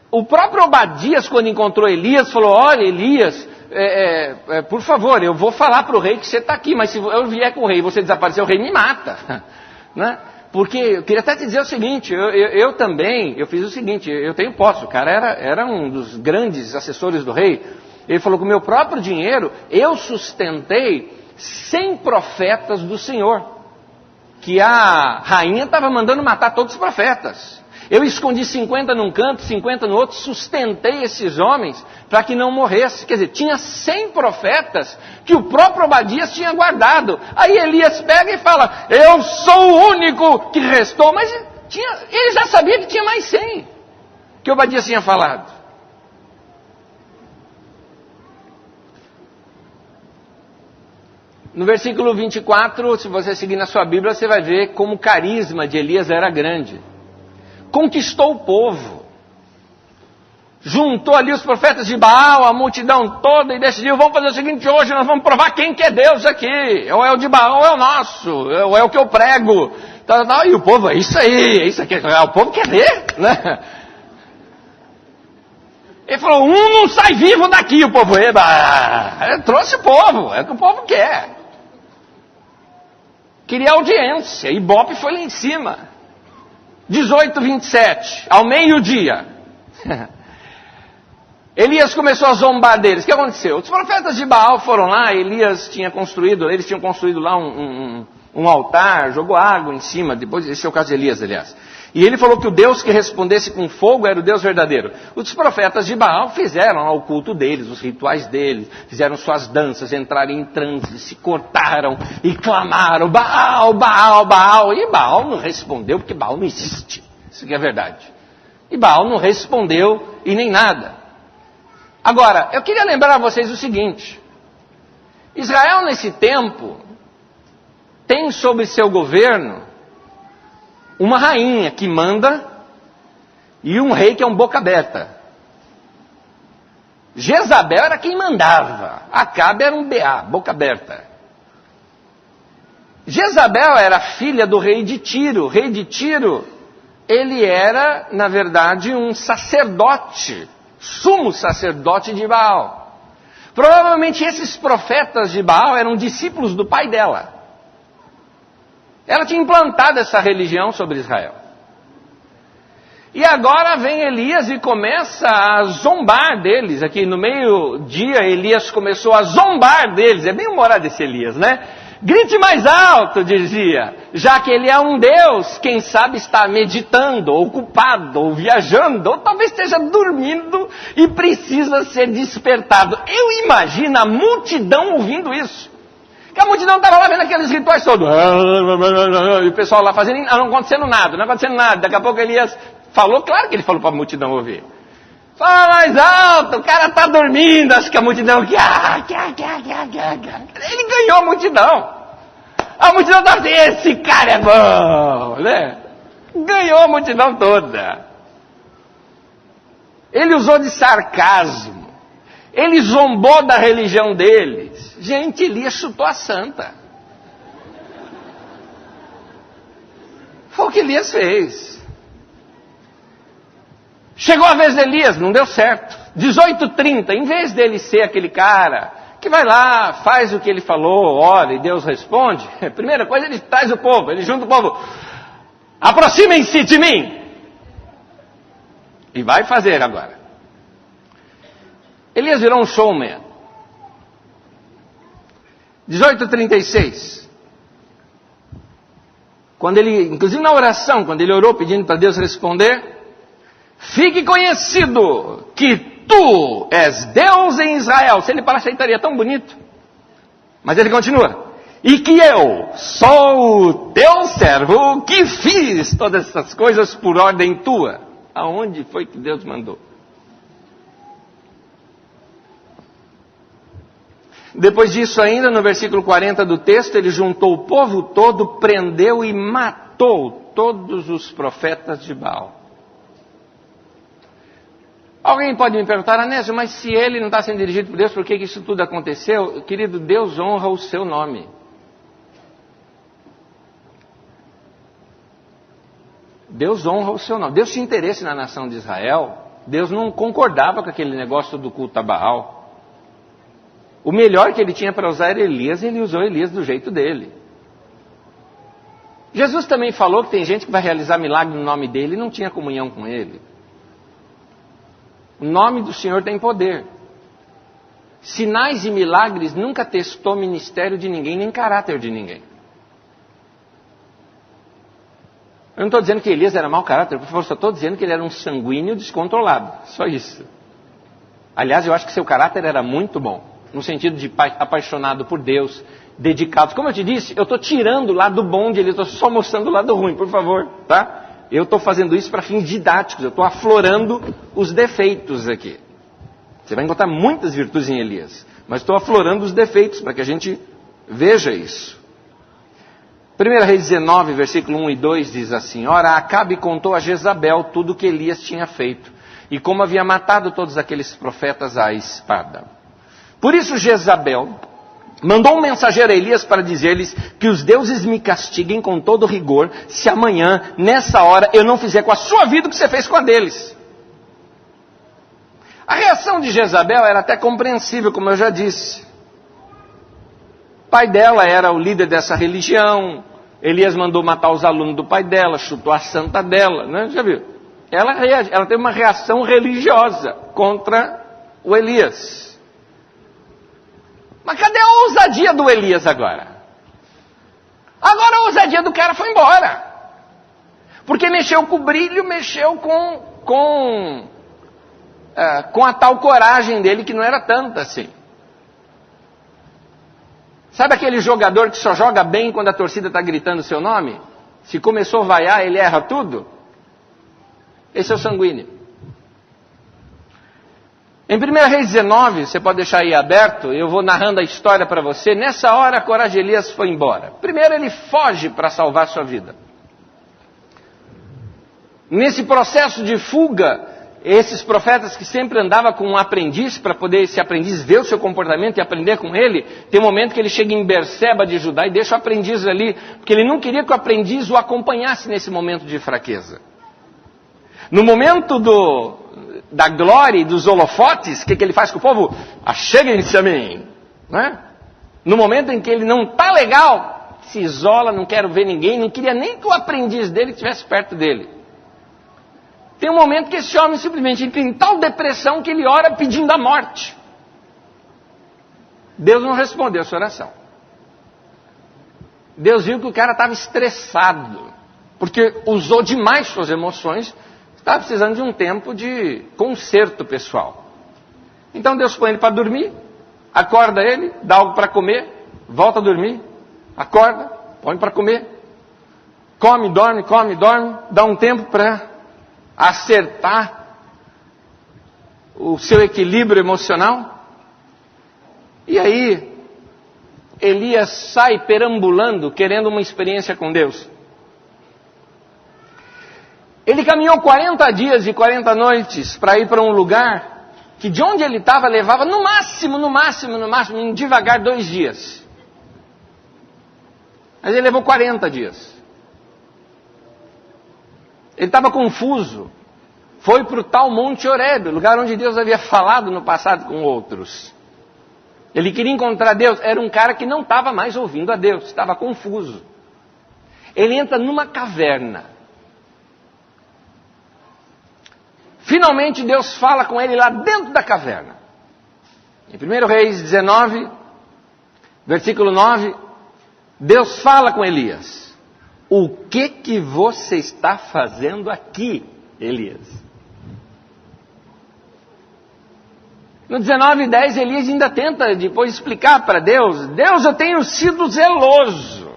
o próprio Obadias, quando encontrou Elias, falou, olha Elias, por favor, eu vou falar para o rei que você está aqui, mas se eu vier com o rei e você desaparecer, o rei me mata. Né? Porque eu queria até te dizer o seguinte, eu também, eu fiz o seguinte, eu tenho posse, o cara era um dos grandes assessores do rei, ele falou, com o meu próprio dinheiro, eu sustentei 100 profetas do Senhor, que a rainha estava mandando matar todos os profetas. Eu escondi 50 num canto, 50 no outro, sustentei esses homens para que não morresse. Quer dizer, tinha 100 profetas que o próprio Obadias tinha guardado. Aí Elias pega e fala, eu sou o único que restou. Mas ele já sabia que tinha mais 100 que Obadias tinha falado. No versículo 24, se você seguir na sua Bíblia, você vai ver como o carisma de Elias era grande. Conquistou o povo. juntou ali os profetas de Baal, a multidão toda, e decidiu, vamos fazer o seguinte, hoje nós vamos provar quem que é Deus aqui. Ou é o de Baal ou é o nosso, ou é o que eu prego. E o povo, é isso aqui, o povo quer ver, né? Ele falou, não sai vivo daqui, o povo. Ele trouxe o povo, é o que o povo quer. Queria audiência, Ibope foi lá em cima. 18:27, ao meio-dia. Elias começou a zombar deles. O que aconteceu? Os profetas de Baal foram lá, eles tinham construído lá um altar, jogou água em cima, depois, esse é o caso de Elias, aliás. E ele falou que o Deus que respondesse com fogo era o Deus verdadeiro. Os profetas de Baal fizeram lá o culto deles, os rituais deles, fizeram suas danças, entraram em transe, se cortaram e clamaram, Baal, Baal, Baal. E Baal não respondeu, porque Baal não existe. Isso que é verdade. E Baal não respondeu e nem nada. Agora, eu queria lembrar a vocês o seguinte. Israel nesse tempo tem sobre seu governo uma rainha que manda e um rei que é um boca aberta. Jezabel era quem mandava. Acabe era um BA, boca aberta. Jezabel era filha do rei de Tiro. O rei de Tiro, ele era, na verdade, um sacerdote, sumo sacerdote de Baal. Provavelmente esses profetas de Baal eram discípulos do pai dela. Ela tinha implantado essa religião sobre Israel. E agora vem Elias e começa a zombar deles. Aqui no meio-dia, Elias começou a zombar deles. É bem humorado esse Elias, né? Grite mais alto, dizia. Já que ele é um Deus, quem sabe está meditando, ocupado, ou viajando, ou talvez esteja dormindo e precisa ser despertado. Eu imagino a multidão ouvindo isso. Que a multidão estava lá vendo aqueles rituais todos. E o pessoal lá fazendo, não acontecendo nada. Daqui a pouco Elias falou, claro que ele falou para a multidão ouvir. Fala mais alto, o cara está dormindo, acho que a multidão... Ele ganhou a multidão. A multidão está assim, esse cara é bom, né? Ganhou a multidão toda. Ele usou de sarcasmo. Ele zombou da religião deles. Gente, Elias chutou a santa. Foi o que Elias fez. Chegou a vez de Elias, não deu certo. 18:30, em vez dele ser aquele cara que vai lá, faz o que ele falou, ora e Deus responde, primeira coisa, ele traz o povo, ele junta o povo. Aproximem-se de mim. E vai fazer agora. Elias virou um showman. 18:36. Quando ele, inclusive na oração, quando ele orou pedindo para Deus responder, fique conhecido que tu és Deus em Israel. Se ele parasse aí, estaria tão bonito. Mas ele continua. E que eu sou o teu servo que fiz todas essas coisas por ordem tua. Aonde foi que Deus mandou? Depois disso ainda, no versículo 40 do texto, ele juntou o povo todo, prendeu e matou todos os profetas de Baal. Alguém pode me perguntar, Anésio, mas se ele não está sendo dirigido por Deus, por que isso tudo aconteceu? Querido, Deus honra o seu nome. Deus honra o seu nome. Deus tinha interesse na nação de Israel. Deus não concordava com aquele negócio do culto a Baal. O melhor que ele tinha para usar era Elias, e ele usou Elias do jeito dele. Jesus também falou que tem gente que vai realizar milagre no nome dele e não tinha comunhão com ele. O nome do Senhor tem poder. Sinais e milagres nunca testou ministério de ninguém, nem caráter de ninguém. Eu não estou dizendo que Elias era mau caráter, por favor, só estou dizendo que ele era um sanguíneo descontrolado. Só isso. Aliás, eu acho que seu caráter era muito bom. No sentido de apaixonado por Deus, dedicado. Como eu te disse, eu estou tirando o lado bom de ele, estou só mostrando o lado ruim, por favor, tá? Eu estou fazendo isso para fins didáticos, eu estou aflorando os defeitos aqui. Você vai encontrar muitas virtudes em Elias, mas estou aflorando os defeitos para que a gente veja isso. 1 Reis 19, versículo 1 e 2 diz assim: Ora, Acabe contou a Jezabel tudo o que Elias tinha feito. e como havia matado todos aqueles profetas à espada. Por isso Jezabel mandou um mensageiro a Elias para dizer-lhes que os deuses me castiguem com todo rigor, se amanhã, nessa hora, eu não fizer com a sua vida o que você fez com a deles. A reação de Jezabel era até compreensível, como eu já disse. O pai dela era o líder dessa religião, Elias mandou matar os alunos do pai dela, chutou a santa dela, né? Já viu? Ela teve uma reação religiosa contra o Elias. Mas cadê a ousadia do Elias agora? Agora a ousadia do cara foi embora. Porque mexeu com o brilho, mexeu com a tal coragem dele, que não era tanta assim. Sabe aquele jogador que só joga bem quando a torcida está gritando o seu nome? Se começou a vaiar, ele erra tudo? Esse é o sanguíneo. Em 1 Reis 19, você pode deixar aí aberto, eu vou narrando a história para você. Nessa hora a coragem de Elias foi embora. Primeiro ele foge para salvar sua vida. Nesse processo de fuga, esses profetas que sempre andavam com um aprendiz, para poder esse aprendiz ver o seu comportamento e aprender com ele, tem um momento que ele chega em Berseba de Judá e deixa o aprendiz ali, porque ele não queria que o aprendiz o acompanhasse nesse momento de fraqueza. No momento da glória e dos holofotes, o que ele faz com o povo? Acheguem-se a mim. Né? No momento em que ele não está legal, se isola, não quero ver ninguém, não queria nem que o aprendiz dele estivesse perto dele. Tem um momento que esse homem simplesmente entra em tal depressão que ele ora pedindo a morte. Deus não respondeu a sua oração. Deus viu que o cara estava estressado, porque usou demais suas emoções, estava precisando de um tempo de conserto pessoal. Então Deus põe ele para dormir, acorda ele, dá algo para comer, volta a dormir, acorda, põe para comer, come, dorme, dá um tempo para acertar o seu equilíbrio emocional. E aí, Elias sai perambulando, querendo uma experiência com Deus. Ele caminhou 40 dias e 40 noites para ir para um lugar que de onde ele estava levava no máximo, devagar 2 dias. Mas ele levou 40 dias. Ele estava confuso. Foi para o tal Monte Horebe, lugar onde Deus havia falado no passado com outros. Ele queria encontrar Deus. Era um cara que não estava mais ouvindo a Deus, estava confuso. Ele entra numa caverna. Finalmente Deus fala com ele lá dentro da caverna. Em 1 Reis 19, versículo 9, Deus fala com Elias. O que você está fazendo aqui, Elias? No 19:10, Elias ainda tenta depois explicar para Deus. Deus, eu tenho sido zeloso.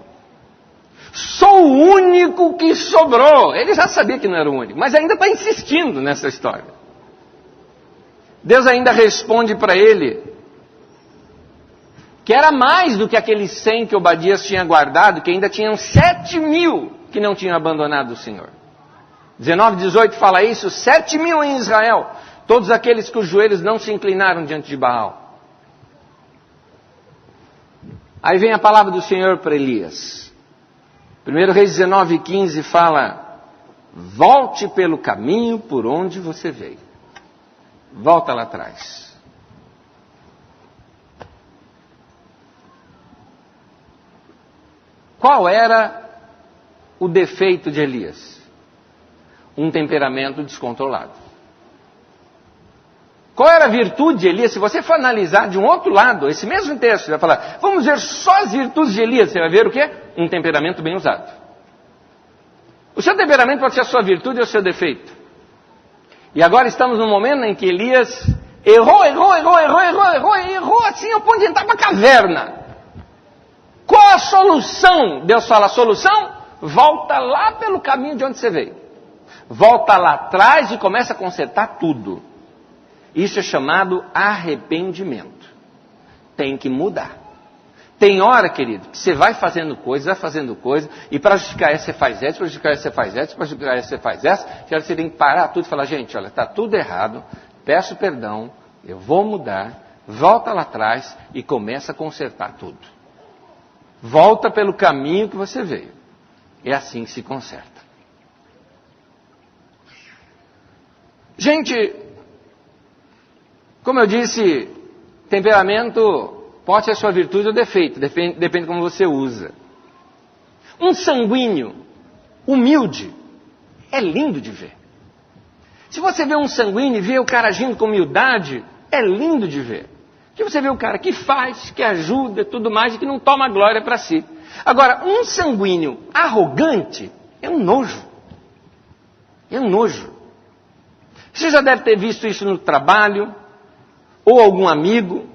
Sou o único que sobrou. Ele já sabia que não era o único, mas ainda está insistindo nessa história. Deus ainda responde para ele que era mais do que aqueles 100 que Obadias tinha guardado, que ainda tinham 7.000 que não tinham abandonado o Senhor. 19:18 fala isso, 7.000 em Israel, todos aqueles cujos joelhos não se inclinaram diante de Baal. Aí vem a palavra do Senhor para Elias. 1 Reis 19:15 fala, volte pelo caminho por onde você veio. Volta lá atrás. Qual era o defeito de Elias? Um temperamento descontrolado. Qual era a virtude de Elias? Se você for analisar de um outro lado, esse mesmo texto, vai falar, vamos ver só as virtudes de Elias. Você vai ver o quê? Um temperamento bem usado. O seu temperamento pode ser a sua virtude ou o seu defeito. E agora estamos num momento em que Elias errou assim ao ponto de entrar para a caverna. Qual a solução? Deus fala, a solução? Volta lá pelo caminho de onde você veio. Volta lá atrás e começa a consertar tudo. Isso é chamado arrependimento. Tem que mudar. Tem hora, querido, que você vai fazendo coisa, e para justificar essa você faz essa, para justificar essa você faz essa, para justificar essa você faz essa, que hora você tem que parar tudo e falar, gente, olha, está tudo errado, peço perdão, eu vou mudar, volta lá atrás e começa a consertar tudo. Volta pelo caminho que você veio. É assim que se conserta. Gente, como eu disse, temperamento pode ser sua virtude ou defeito, depende de como você usa. Um sanguíneo, humilde, é lindo de ver. Se você vê um sanguíneo e vê o cara agindo com humildade, é lindo de ver. Se você vê o cara que faz, que ajuda, tudo mais, e que não toma glória para si. Agora, um sanguíneo arrogante é um nojo. É um nojo. Você já deve ter visto isso no trabalho, ou algum amigo,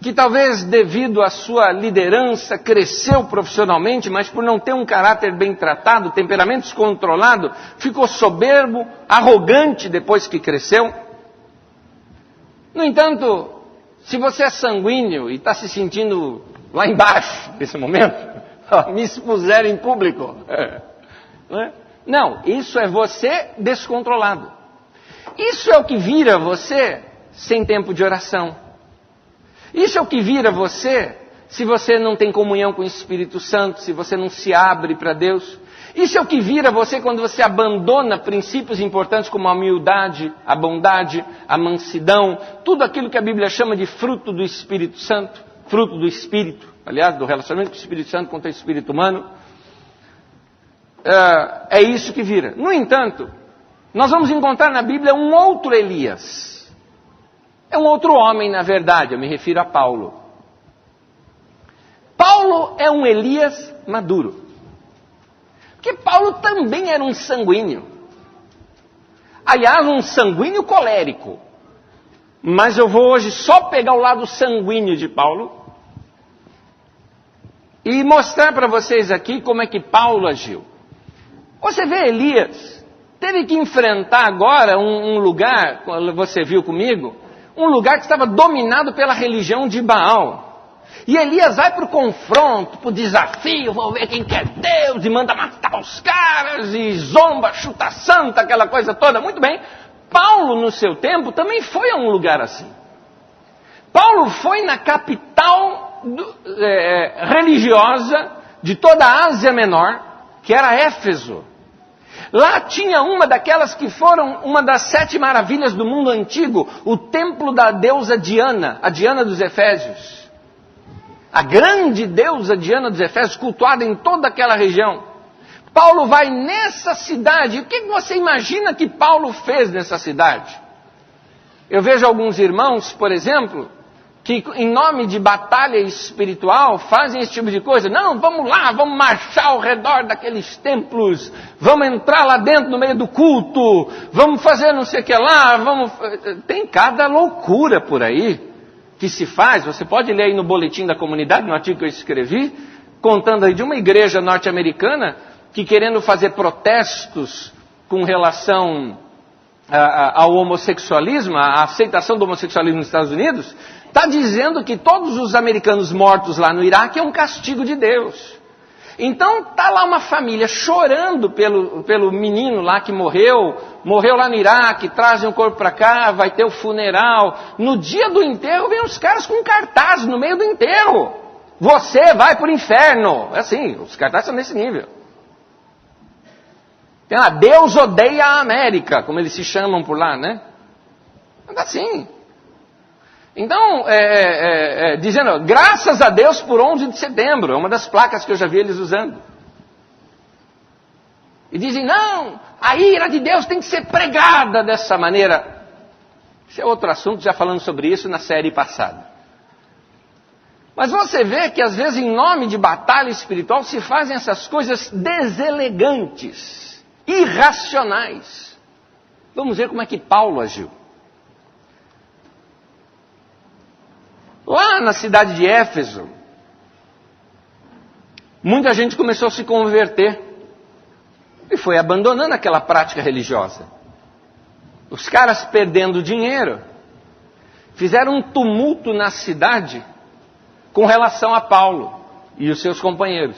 que talvez devido à sua liderança cresceu profissionalmente, mas por não ter um caráter bem tratado, temperamento descontrolado, ficou soberbo, arrogante depois que cresceu. No entanto, se você é sanguíneo e está se sentindo lá embaixo nesse momento, me expuseram em público. Não, isso é você descontrolado. Isso é o que vira você sem tempo de oração. Isso é o que vira você se você não tem comunhão com o Espírito Santo, se você não se abre para Deus. Isso é o que vira você quando você abandona princípios importantes como a humildade, a bondade, a mansidão, tudo aquilo que a Bíblia chama de fruto do Espírito Santo, fruto do Espírito, aliás, do relacionamento com o Espírito Santo contra o Espírito humano. É isso que vira. No entanto, nós vamos encontrar na Bíblia um outro Elias. É um outro homem, na verdade, eu me refiro a Paulo. Paulo é um Elias maduro. Porque Paulo também era um sanguíneo. Aliás, um sanguíneo colérico. Mas eu vou hoje só pegar o lado sanguíneo de Paulo e mostrar para vocês aqui como é que Paulo agiu. Você vê, Elias teve que enfrentar agora um lugar, você viu comigo, um lugar que estava dominado pela religião de Baal. E Elias vai para o confronto, para o desafio, vou ver quem quer Deus, e manda matar os caras, e zomba, chuta santa, aquela coisa toda. Muito bem, Paulo no seu tempo também foi a um lugar assim. Paulo foi na capital religiosa de toda a Ásia Menor, que era Éfeso. Lá tinha uma daquelas que foram uma das 7 maravilhas do mundo antigo, o templo da deusa Diana, a Diana dos Efésios. A grande deusa Diana dos Efésios, cultuada em toda aquela região. Paulo vai nessa cidade. O que você imagina que Paulo fez nessa cidade? Eu vejo alguns irmãos, por exemplo, que em nome de batalha espiritual fazem esse tipo de coisa. Não, vamos lá, vamos marchar ao redor daqueles templos, vamos entrar lá dentro no meio do culto, vamos fazer não sei o que lá, Tem cada loucura por aí que se faz. Você pode ler aí no boletim da comunidade, no artigo que eu escrevi, contando aí de uma igreja norte-americana que, querendo fazer protestos com relação ao homossexualismo, à aceitação do homossexualismo nos Estados Unidos, está dizendo que todos os americanos mortos lá no Iraque é um castigo de Deus. Então está lá uma família chorando pelo menino lá que morreu lá no Iraque, trazem o corpo para cá, vai ter o funeral. No dia do enterro vem os caras com cartazes no meio do enterro. Você vai para o inferno. É assim, os cartazes são nesse nível. Tem lá, Deus odeia a América, como eles se chamam por lá, né? É assim. Então, dizendo, graças a Deus por 11 de setembro, é uma das placas que eu já vi eles usando. E dizem, não, a ira de Deus tem que ser pregada dessa maneira. Esse é outro assunto, já falando sobre isso na série passada. Mas você vê que às vezes em nome de batalha espiritual se fazem essas coisas deselegantes, irracionais. Vamos ver como é que Paulo agiu. Lá na cidade de Éfeso, muita gente começou a se converter e foi abandonando aquela prática religiosa. Os caras perdendo dinheiro, fizeram um tumulto na cidade, com relação a Paulo e os seus companheiros.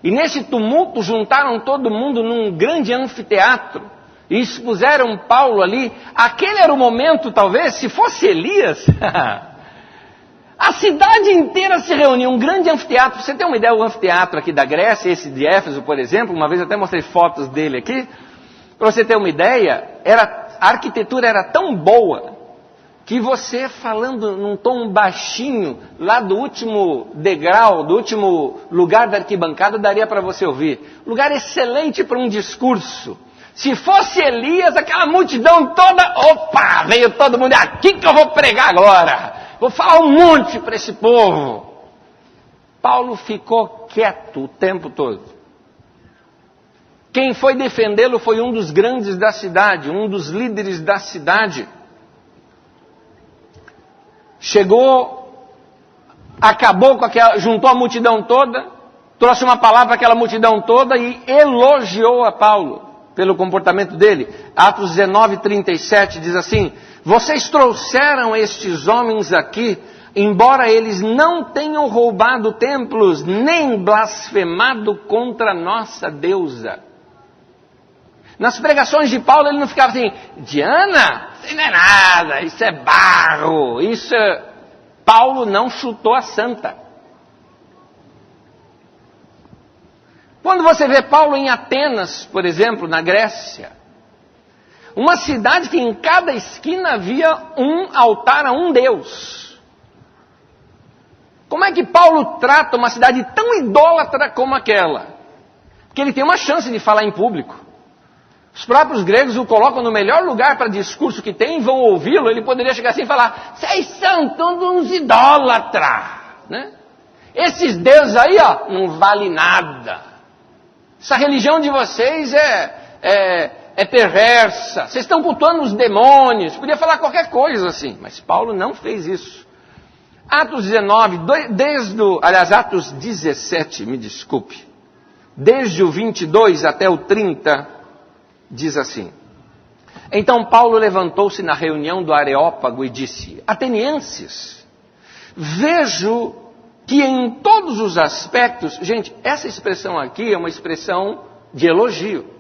E nesse tumulto juntaram todo mundo num grande anfiteatro e expuseram Paulo ali. Aquele era o momento, talvez, se fosse Elias, a cidade inteira se reuniu, um grande anfiteatro. Pra você ter uma ideia, o anfiteatro aqui da Grécia, esse de Éfeso, por exemplo, uma vez eu até mostrei fotos dele aqui, para você ter uma ideia, a arquitetura era tão boa, que você falando num tom baixinho, lá do último degrau, do último lugar da arquibancada, daria para você ouvir. Lugar excelente para um discurso. Se fosse Elias, aquela multidão toda, opa, veio todo mundo, aqui que eu vou pregar agora. Vou falar um monte para esse povo. Paulo ficou quieto o tempo todo. Quem foi defendê-lo foi um dos grandes da cidade, um dos líderes da cidade. Chegou, acabou com aquela, juntou a multidão toda, trouxe uma palavra para aquela multidão toda e elogiou a Paulo pelo comportamento dele. Atos 19:37 diz assim: vocês trouxeram estes homens aqui, embora eles não tenham roubado templos, nem blasfemado contra a nossa deusa. Nas pregações de Paulo ele não ficava assim, Diana, isso não é nada, isso é barro, isso é... Paulo não chutou a santa. Quando você vê Paulo em Atenas, por exemplo, na Grécia, uma cidade que em cada esquina havia um altar a um deus. Como é que Paulo trata uma cidade tão idólatra como aquela? Porque ele tem uma chance de falar em público. Os próprios gregos o colocam no melhor lugar para discurso que tem, vão ouvi-lo, ele poderia chegar assim e falar, vocês são todos uns idólatras, né? Esses deuses aí, ó, não vale nada. Essa religião de vocês é perversa, vocês estão cultuando os demônios, podia falar qualquer coisa assim, mas Paulo não fez isso. Atos 19, Atos 17, me desculpe, desde o 22 até o 30, diz assim: então Paulo levantou-se na reunião do Areópago e disse, atenienses, vejo que em todos os aspectos, gente, essa expressão aqui é uma expressão de elogio.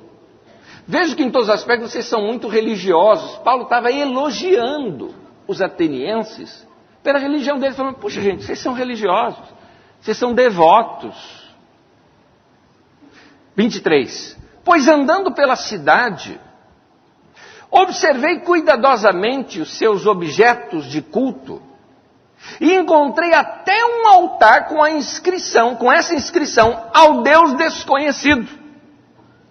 Vejo que em todos os aspectos vocês são muito religiosos. Paulo estava elogiando os atenienses pela religião deles, falando, puxa gente, vocês são religiosos, vocês são devotos. 23. Pois andando pela cidade, observei cuidadosamente os seus objetos de culto e encontrei até um altar com essa inscrição, ao Deus desconhecido.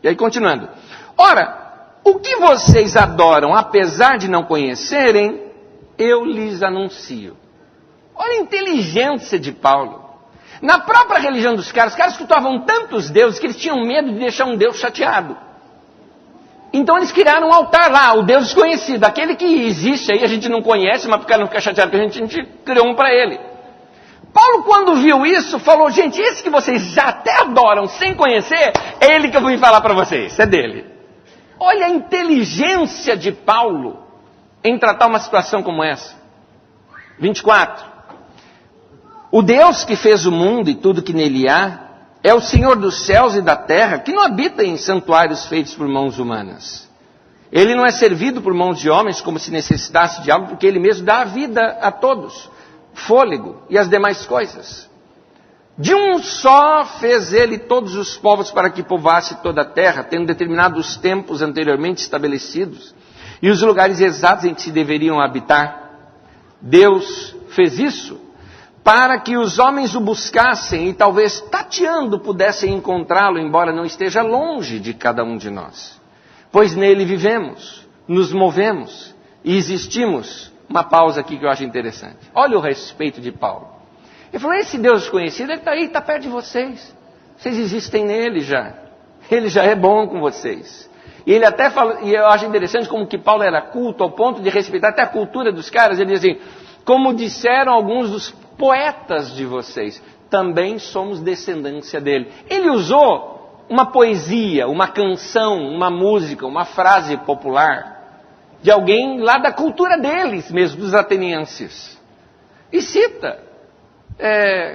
E aí continuando. Ora, o que vocês adoram, apesar de não conhecerem, eu lhes anuncio. Olha a inteligência de Paulo. Na própria religião dos caras, os caras cultuavam tantos deuses que eles tinham medo de deixar um Deus chateado. Então eles criaram um altar lá, o Deus desconhecido, aquele que existe aí, a gente não conhece, mas para o cara não ficar chateado, porque a gente criou um para ele. Paulo, quando viu isso, falou, gente, esse que vocês já até adoram sem conhecer, é ele que eu vim falar para vocês, é dele. Olha a inteligência de Paulo em tratar uma situação como essa. 24. O Deus que fez o mundo e tudo que nele há, é o Senhor dos céus e da terra, que não habita em santuários feitos por mãos humanas. Ele não é servido por mãos de homens como se necessitasse de algo, porque ele mesmo dá a vida a todos, fôlego e as demais coisas. De um só fez ele todos os povos para que povoasse toda a terra, tendo determinado os tempos anteriormente estabelecidos e os lugares exatos em que se deveriam habitar. Deus fez isso para que os homens o buscassem e talvez tateando pudessem encontrá-lo, embora não esteja longe de cada um de nós. Pois nele vivemos, nos movemos e existimos. Uma pausa aqui que eu acho interessante. Olha o respeito de Paulo. Ele falou, esse Deus desconhecido, ele está aí, está perto de vocês. Vocês existem nele já. Ele já é bom com vocês. E ele até fala, e eu acho interessante como que Paulo era culto, ao ponto de respeitar até a cultura dos caras. Ele diz assim, como disseram alguns dos poetas de vocês, também somos descendência dele. Ele usou uma poesia, uma canção, uma música, uma frase popular de alguém lá da cultura deles mesmo, dos atenienses. E cita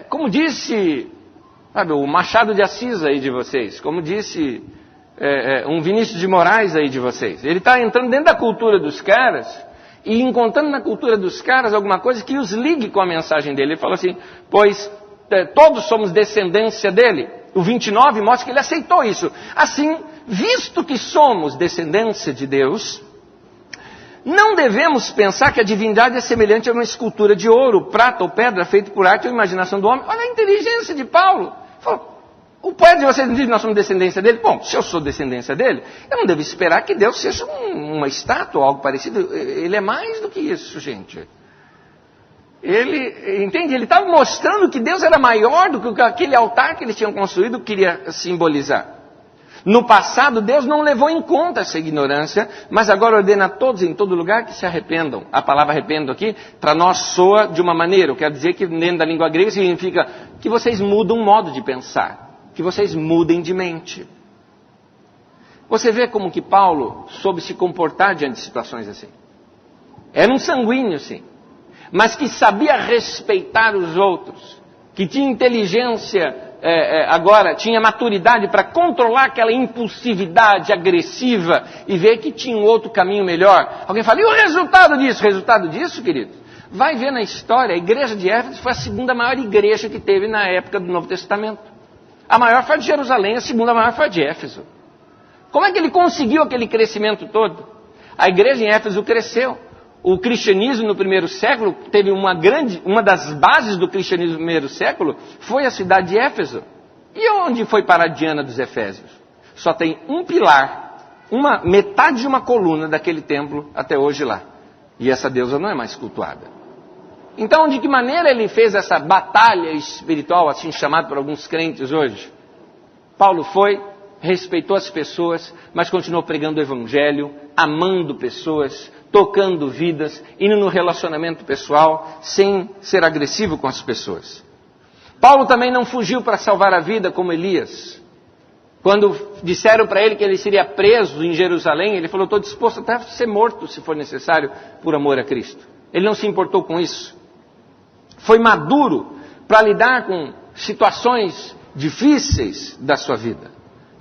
como disse, sabe, o Machado de Assis aí de vocês, como disse um Vinícius de Moraes aí de vocês. Ele está entrando dentro da cultura dos caras e encontrando na cultura dos caras alguma coisa que os ligue com a mensagem dele. Ele falou assim, pois todos somos descendência dele. O 29 mostra que ele aceitou isso. Assim, visto que somos descendência de Deus, não devemos pensar que a divindade é semelhante a uma escultura de ouro, prata ou pedra feita por arte ou imaginação do homem. Olha a inteligência de Paulo. Falou, o poeta de vocês não diz que nós somos descendência dele? Bom, se eu sou descendência dele, eu não devo esperar que Deus seja uma estátua ou algo parecido. Ele é mais do que isso, gente. Entende? Ele estava mostrando que Deus era maior do que aquele altar que eles tinham construído queria simbolizar. No passado, Deus não levou em conta essa ignorância, mas agora ordena a todos em todo lugar que se arrependam. A palavra arrependo aqui, para nós soa de uma maneira, quer dizer que dentro da língua grega significa que vocês mudam o modo de pensar, que vocês mudem de mente. Você vê como que Paulo soube se comportar diante de situações assim. Era um sanguíneo, sim, mas que sabia respeitar os outros, que tinha inteligência, agora tinha maturidade para controlar aquela impulsividade agressiva e ver que tinha um outro caminho melhor. Alguém fala, e o resultado disso? O resultado disso, querido? Vai ver na história, a igreja de Éfeso foi a segunda maior igreja que teve na época do Novo Testamento. A maior foi a de Jerusalém, a segunda maior foi a de Éfeso. Como é que ele conseguiu aquele crescimento todo? A igreja em Éfeso cresceu. O cristianismo no primeiro século teve uma das bases do cristianismo no primeiro século foi a cidade de Éfeso. E onde foi parar a Diana dos Efésios? Só tem um pilar, metade de uma coluna daquele templo até hoje lá. E essa deusa não é mais cultuada. Então, de que maneira ele fez essa batalha espiritual, assim chamada por alguns crentes hoje? Paulo foi, respeitou as pessoas, mas continuou pregando o evangelho, amando pessoas, tocando vidas, indo no relacionamento pessoal, sem ser agressivo com as pessoas. Paulo também não fugiu para salvar a vida como Elias. Quando disseram para ele que ele seria preso em Jerusalém, ele falou, estou disposto até a ser morto, se for necessário, por amor a Cristo. Ele não se importou com isso. Foi maduro para lidar com situações difíceis da sua vida.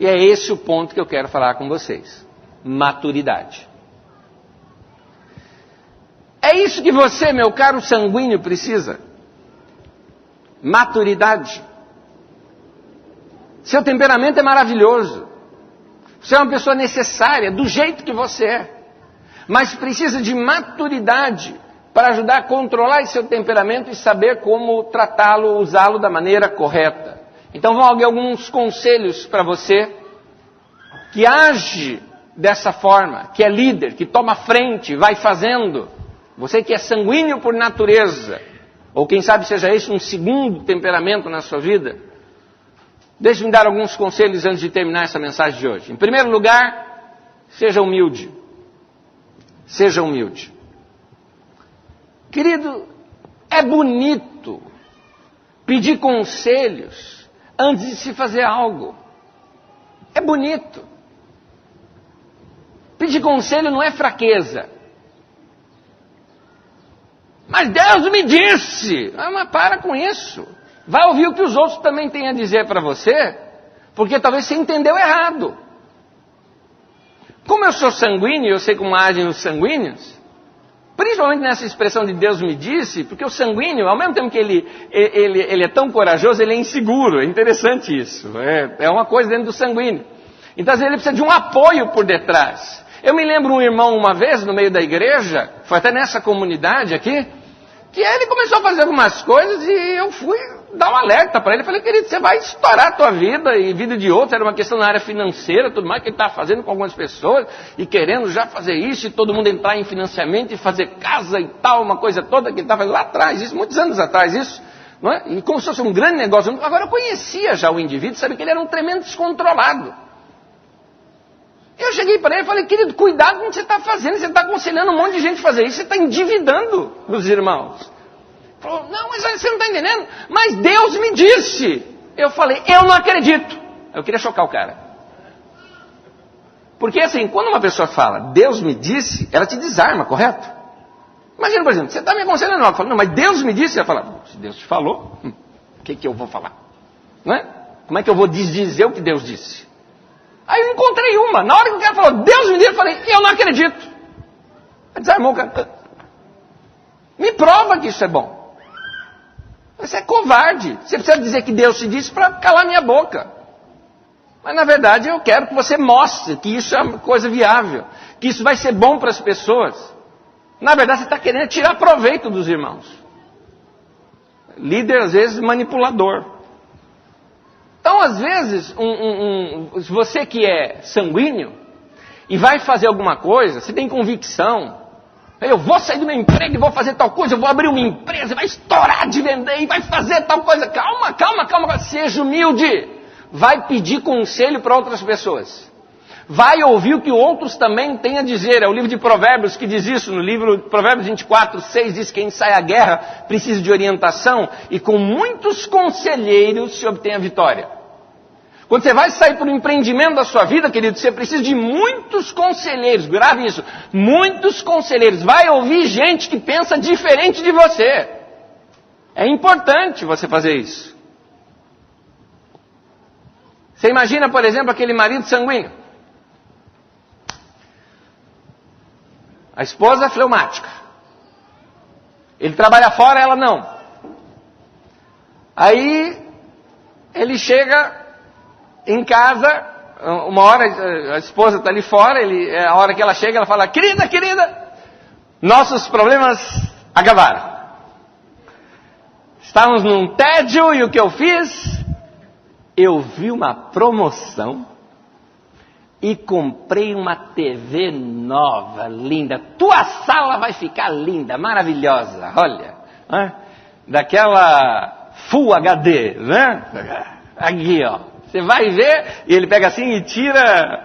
E é esse o ponto que eu quero falar com vocês. Maturidade. É isso que você, meu caro sanguíneo, precisa. Maturidade. Seu temperamento é maravilhoso. Você é uma pessoa necessária, do jeito que você é. Mas precisa de maturidade para ajudar a controlar esse seu temperamento e saber como tratá-lo, usá-lo da maneira correta. Então vão alguns conselhos para você que age dessa forma, que é líder, que toma frente, vai fazendo. Você que é sanguíneo por natureza, ou quem sabe seja esse um segundo temperamento na sua vida, deixe-me dar alguns conselhos antes de terminar essa mensagem de hoje. Em primeiro lugar, seja humilde. Seja humilde. Querido, é bonito pedir conselhos antes de se fazer algo. É bonito. Pedir conselho não é fraqueza. Mas Deus me disse. Mas para com isso. Vai ouvir o que os outros também têm a dizer para você, porque talvez você entendeu errado. Como eu sou sanguíneo, eu sei como agem os sanguíneos, principalmente nessa expressão de Deus me disse, porque o sanguíneo, ao mesmo tempo que ele é tão corajoso, ele é inseguro. É interessante isso. É uma coisa dentro do sanguíneo. Então, às vezes, ele precisa de um apoio por detrás. Eu me lembro um irmão uma vez, no meio da igreja, foi até nessa comunidade aqui, que ele começou a fazer algumas coisas e eu fui dar um alerta para ele. Eu falei, querido, você vai estourar a tua vida e vida de outros. Era uma questão na área financeira, tudo mais que ele estava fazendo com algumas pessoas e querendo já fazer isso e todo mundo entrar em financiamento e fazer casa e tal, uma coisa toda que ele estava fazendo lá atrás, isso, muitos anos atrás, isso. Não é? E como se fosse um grande negócio. Agora eu conhecia já o indivíduo, sabia que ele era um tremendo descontrolado. Eu cheguei para ele e falei, querido, cuidado com o que você está fazendo, você está aconselhando um monte de gente a fazer isso, você está endividando os irmãos. Ele falou, não, mas você não está entendendo, mas Deus me disse. Eu falei, eu não acredito. Eu queria chocar o cara. Porque assim, quando uma pessoa fala, Deus me disse, ela te desarma, correto? Imagina, por exemplo, você está me aconselhando algo, fala, não, mas Deus me disse, você vai falar, se Deus te falou, o que eu vou falar? Não é? Como é que eu vou dizer o que Deus disse? Aí eu encontrei uma, na hora que o cara falou, Deus me disse, eu falei, eu não acredito. Aí desarmou o cara. Me prova que isso é bom. Você é covarde. Você precisa dizer que Deus te disse para calar minha boca. Mas na verdade eu quero que você mostre que isso é uma coisa viável, que isso vai ser bom para as pessoas. Na verdade você está querendo tirar proveito dos irmãos. Líder às vezes manipulador. Então às vezes você que é sanguíneo e vai fazer alguma coisa, você tem convicção, eu vou sair do meu emprego e vou fazer tal coisa, eu vou abrir uma empresa, vai estourar de vender e vai fazer tal coisa. Calma, seja humilde. Vai pedir conselho para outras pessoas. Vai ouvir o que outros também têm a dizer. É o livro de Provérbios que diz isso. No livro de Provérbios 24:6 diz que quem sai à guerra precisa de orientação e com muitos conselheiros se obtém a vitória. Quando você vai sair para o empreendimento da sua vida, querido, você precisa de muitos conselheiros. Grave isso. Muitos conselheiros. Vai ouvir gente que pensa diferente de você. É importante você fazer isso. Você imagina, por exemplo, aquele marido sanguíneo. A esposa é fleumática. Ele trabalha fora, ela não. Aí, ele chega em casa, uma hora a esposa está ali fora, a hora que ela chega, ela fala, querida, nossos problemas acabaram. Estávamos num tédio e o que eu fiz? Eu vi uma promoção e comprei uma TV nova, linda. Tua sala vai ficar linda, maravilhosa, olha. Né? Daquela Full HD, né? Aqui, ó. Você vai ver, e ele pega assim e tira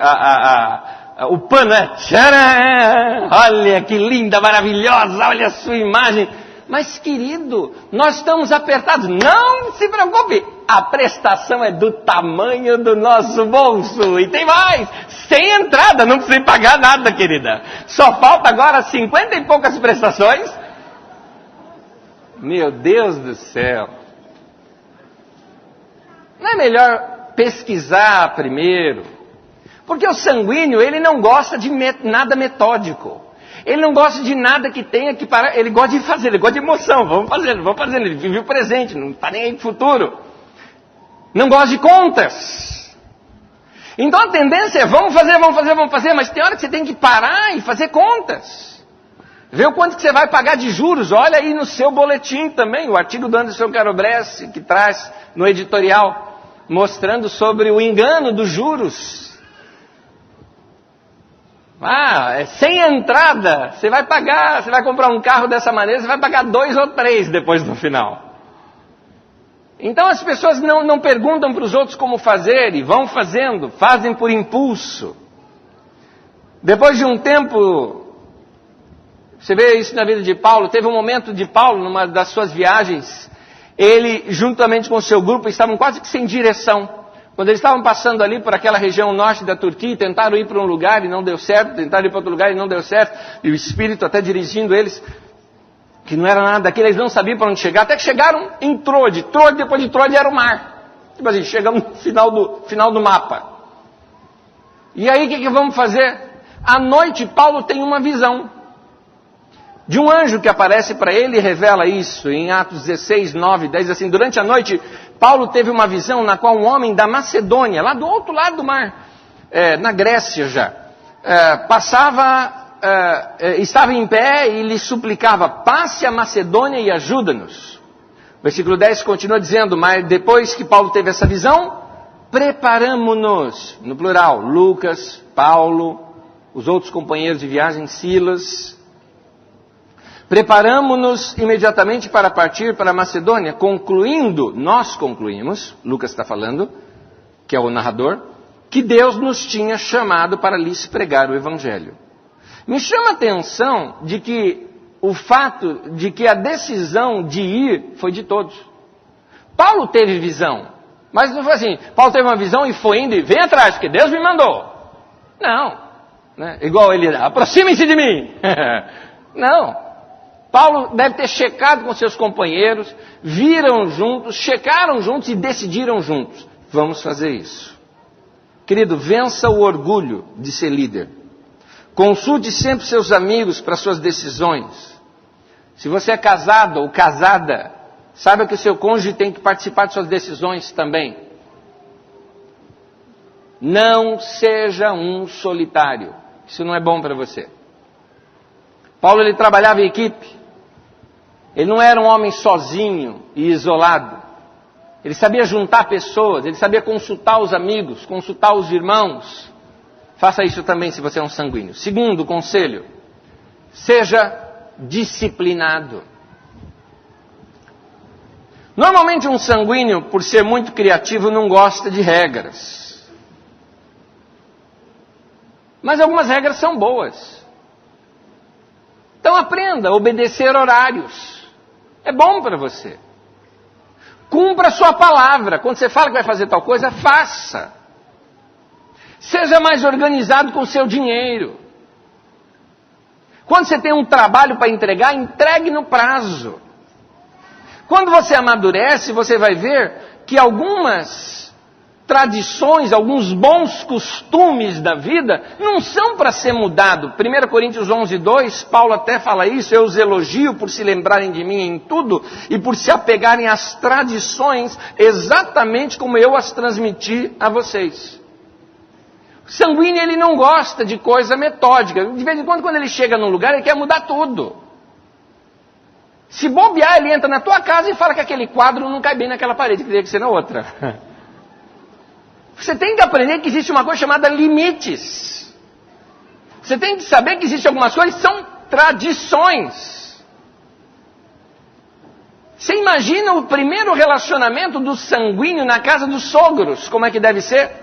o pano, né? Tcharam! Olha que linda, maravilhosa, olha a sua imagem. Mas querido, nós estamos apertados. Não se preocupe, a prestação é do tamanho do nosso bolso. E tem mais, sem entrada, não precisa pagar nada, querida. Só falta agora 50 e poucas prestações. Meu Deus do céu. Não é melhor pesquisar primeiro? Porque o sanguíneo, ele não gosta de nada metódico. Ele não gosta de nada que tenha que parar. Ele gosta de fazer, ele gosta de emoção. Vamos fazendo. Ele vive o presente, não está nem aí pro futuro. Não gosta de contas. Então a tendência é vamos fazer. Mas tem hora que você tem que parar e fazer contas. Vê o quanto que você vai pagar de juros. Olha aí no seu boletim também, o artigo do Anderson Carobresse, que traz no editorial, mostrando sobre o engano dos juros. Sem entrada, você vai pagar, você vai comprar um carro dessa maneira, você vai pagar 2 ou 3 depois no final. Então as pessoas não perguntam para os outros como fazer e vão fazendo, fazem por impulso. Depois de um tempo, você vê isso na vida de Paulo, teve um momento de Paulo, numa das suas viagens, ele juntamente com o seu grupo estavam quase que sem direção. Quando eles estavam passando ali por aquela região norte da Turquia, tentaram ir para um lugar e não deu certo, tentaram ir para outro lugar e não deu certo, e o Espírito até dirigindo eles, que não era nada daquilo, eles não sabiam para onde chegar, até que chegaram em Troade, depois de Troade era o mar. Tipo assim, chegamos no final do mapa. E aí o que vamos fazer? À noite Paulo tem uma visão de um anjo que aparece para ele e revela isso, em Atos 16, 9, 10, assim, durante a noite, Paulo teve uma visão na qual um homem da Macedônia, lá do outro lado do mar, na Grécia já, estava em pé e lhe suplicava, passe a Macedônia e ajuda-nos. O versículo 10 continua dizendo, mas depois que Paulo teve essa visão, preparamo-nos, no plural, Lucas, Paulo, os outros companheiros de viagem, Silas. Preparamo-nos imediatamente para partir para a Macedônia, nós concluímos, Lucas está falando, que é o narrador, que Deus nos tinha chamado para lhes pregar o Evangelho. Me chama a atenção de que o fato de que a decisão de ir foi de todos. Paulo teve visão, mas não foi assim, Paulo teve uma visão e foi indo e vem atrás, porque Deus me mandou. Não, né? Igual ele, aproximem-se de mim. Não. Paulo deve ter checado com seus companheiros, viram juntos, checaram juntos e decidiram juntos. Vamos fazer isso. Querido, vença o orgulho de ser líder. Consulte sempre seus amigos para suas decisões. Se você é casado ou casada, saiba que o seu cônjuge tem que participar de suas decisões também. Não seja um solitário. Isso não é bom para você. Paulo, ele trabalhava em equipe. Ele não era um homem sozinho e isolado. Ele sabia juntar pessoas, ele sabia consultar os amigos, consultar os irmãos. Faça isso também se você é um sanguíneo. Segundo conselho, seja disciplinado. Normalmente um sanguíneo, por ser muito criativo, não gosta de regras. Mas algumas regras são boas. Então aprenda a obedecer horários. É bom para você. Cumpra a sua palavra. Quando você fala que vai fazer tal coisa, faça. Seja mais organizado com o seu dinheiro. Quando você tem um trabalho para entregar, entregue no prazo. Quando você amadurece, você vai ver que algumas tradições, alguns bons costumes da vida não são para ser mudado. 1 Coríntios 11:2, Paulo até fala isso: eu os elogio por se lembrarem de mim em tudo e por se apegarem às tradições exatamente como eu as transmiti a vocês. O sanguíneo, ele não gosta de coisa metódica. De vez em quando ele chega num lugar, ele quer mudar tudo. Se bobear, ele entra na tua casa e fala que aquele quadro não cai bem naquela parede, que teria que ser na outra. Você tem que aprender que existe uma coisa chamada limites. Você tem que saber que existem algumas coisas que são tradições. Você imagina o primeiro relacionamento do sanguíneo na casa dos sogros, como é que deve ser?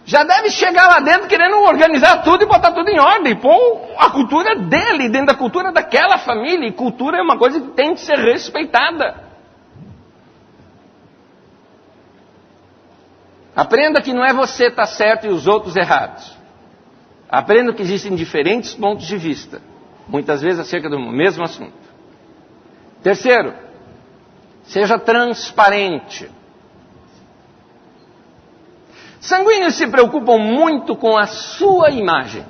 Já deve chegar lá dentro querendo organizar tudo e botar tudo em ordem. Pô, a cultura dele, dentro da cultura daquela família. E cultura é uma coisa que tem que ser respeitada. Aprenda que não é você estar certo e os outros errados. Aprenda que existem diferentes pontos de vista, muitas vezes acerca do mesmo assunto. Terceiro, seja transparente. Sanguíneos se preocupam muito com a sua imagem.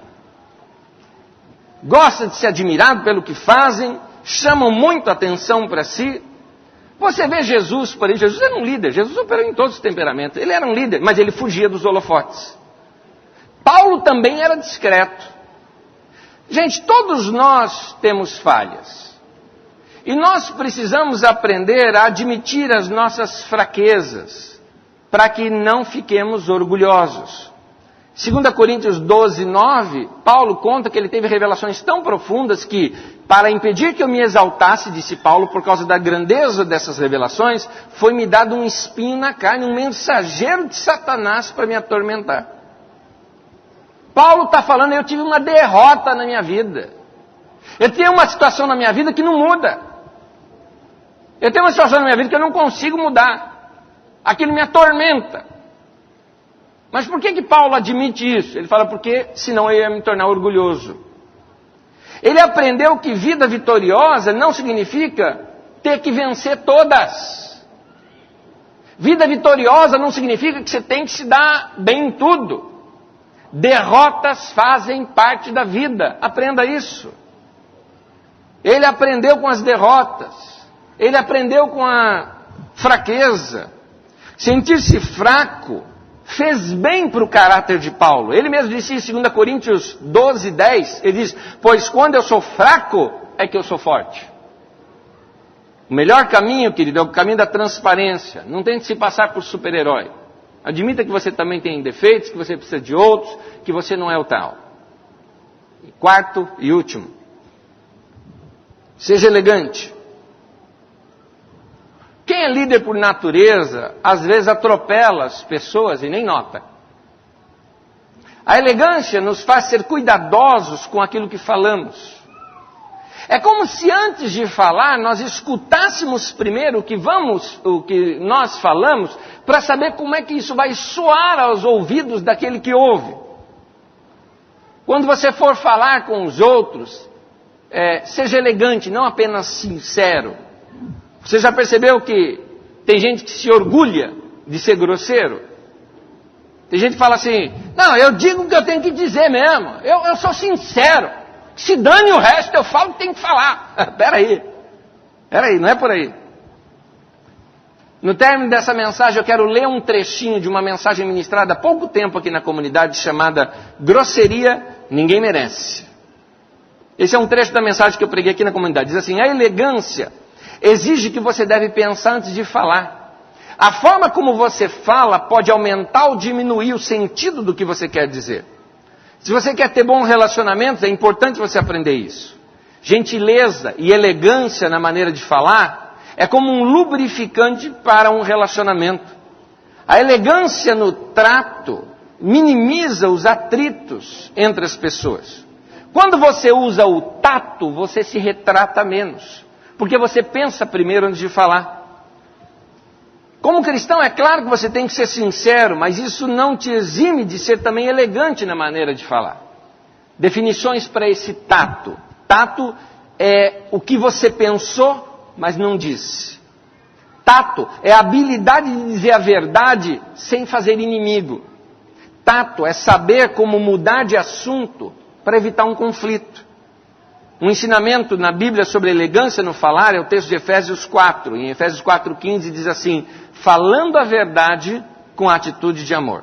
Gostam de ser admirados pelo que fazem, chamam muito atenção para si. Você vê Jesus, por exemplo, Jesus era um líder, Jesus operou em todos os temperamentos, ele era um líder, mas ele fugia dos holofotes. Paulo também era discreto. Gente, todos nós temos falhas. E nós precisamos aprender a admitir as nossas fraquezas, para que não fiquemos orgulhosos. 2 Coríntios 12:9, Paulo conta que ele teve revelações tão profundas que, para impedir que eu me exaltasse, disse Paulo, por causa da grandeza dessas revelações, foi-me dado um espinho na carne, um mensageiro de Satanás para me atormentar. Paulo está falando, eu tive uma derrota na minha vida. Eu tenho uma situação na minha vida que não muda. Eu tenho uma situação na minha vida que eu não consigo mudar. Aquilo me atormenta. Mas por que Paulo admite isso? Ele fala, porque senão eu ia me tornar orgulhoso. Ele aprendeu que vida vitoriosa não significa ter que vencer todas. Vida vitoriosa não significa que você tem que se dar bem em tudo. Derrotas fazem parte da vida. Aprenda isso. Ele aprendeu com as derrotas. Ele aprendeu com a fraqueza. Sentir-se fraco fez bem para o caráter de Paulo. Ele mesmo disse em 2 Coríntios 12:10, ele diz, pois quando eu sou fraco, é que eu sou forte. O melhor caminho, querido, é o caminho da transparência. Não tente se passar por super-herói. Admita que você também tem defeitos, que você precisa de outros, que você não é o tal. E quarto e último, seja elegante. Quem é líder por natureza, às vezes atropela as pessoas e nem nota. A elegância nos faz ser cuidadosos com aquilo que falamos. É como se antes de falar, nós escutássemos primeiro o que nós falamos, para saber como é que isso vai soar aos ouvidos daquele que ouve. Quando você for falar com os outros, seja elegante, não apenas sincero. Você já percebeu que tem gente que se orgulha de ser grosseiro? Tem gente que fala assim, não, eu digo o que eu tenho que dizer mesmo, eu sou sincero, se dane o resto, eu falo o que tenho que falar. Peraí, não é por aí. No término dessa mensagem, eu quero ler um trechinho de uma mensagem ministrada há pouco tempo aqui na comunidade, chamada Grosseria Ninguém Merece. Esse é um trecho da mensagem que eu preguei aqui na comunidade. Diz assim, a elegância exige que você deve pensar antes de falar. A forma como você fala pode aumentar ou diminuir o sentido do que você quer dizer. Se você quer ter bons relacionamentos, é importante você aprender isso. Gentileza e elegância na maneira de falar é como um lubrificante para um relacionamento. A elegância no trato minimiza os atritos entre as pessoas. Quando você usa o tato, você se retrata menos, porque você pensa primeiro antes de falar. Como cristão, é claro que você tem que ser sincero, mas isso não te exime de ser também elegante na maneira de falar. Definições para esse tato. Tato é o que você pensou, mas não disse. Tato é a habilidade de dizer a verdade sem fazer inimigo. Tato é saber como mudar de assunto para evitar um conflito. Um ensinamento na Bíblia sobre elegância no falar é o texto de Efésios 4. Em Efésios 4,15 diz assim, falando a verdade com atitude de amor.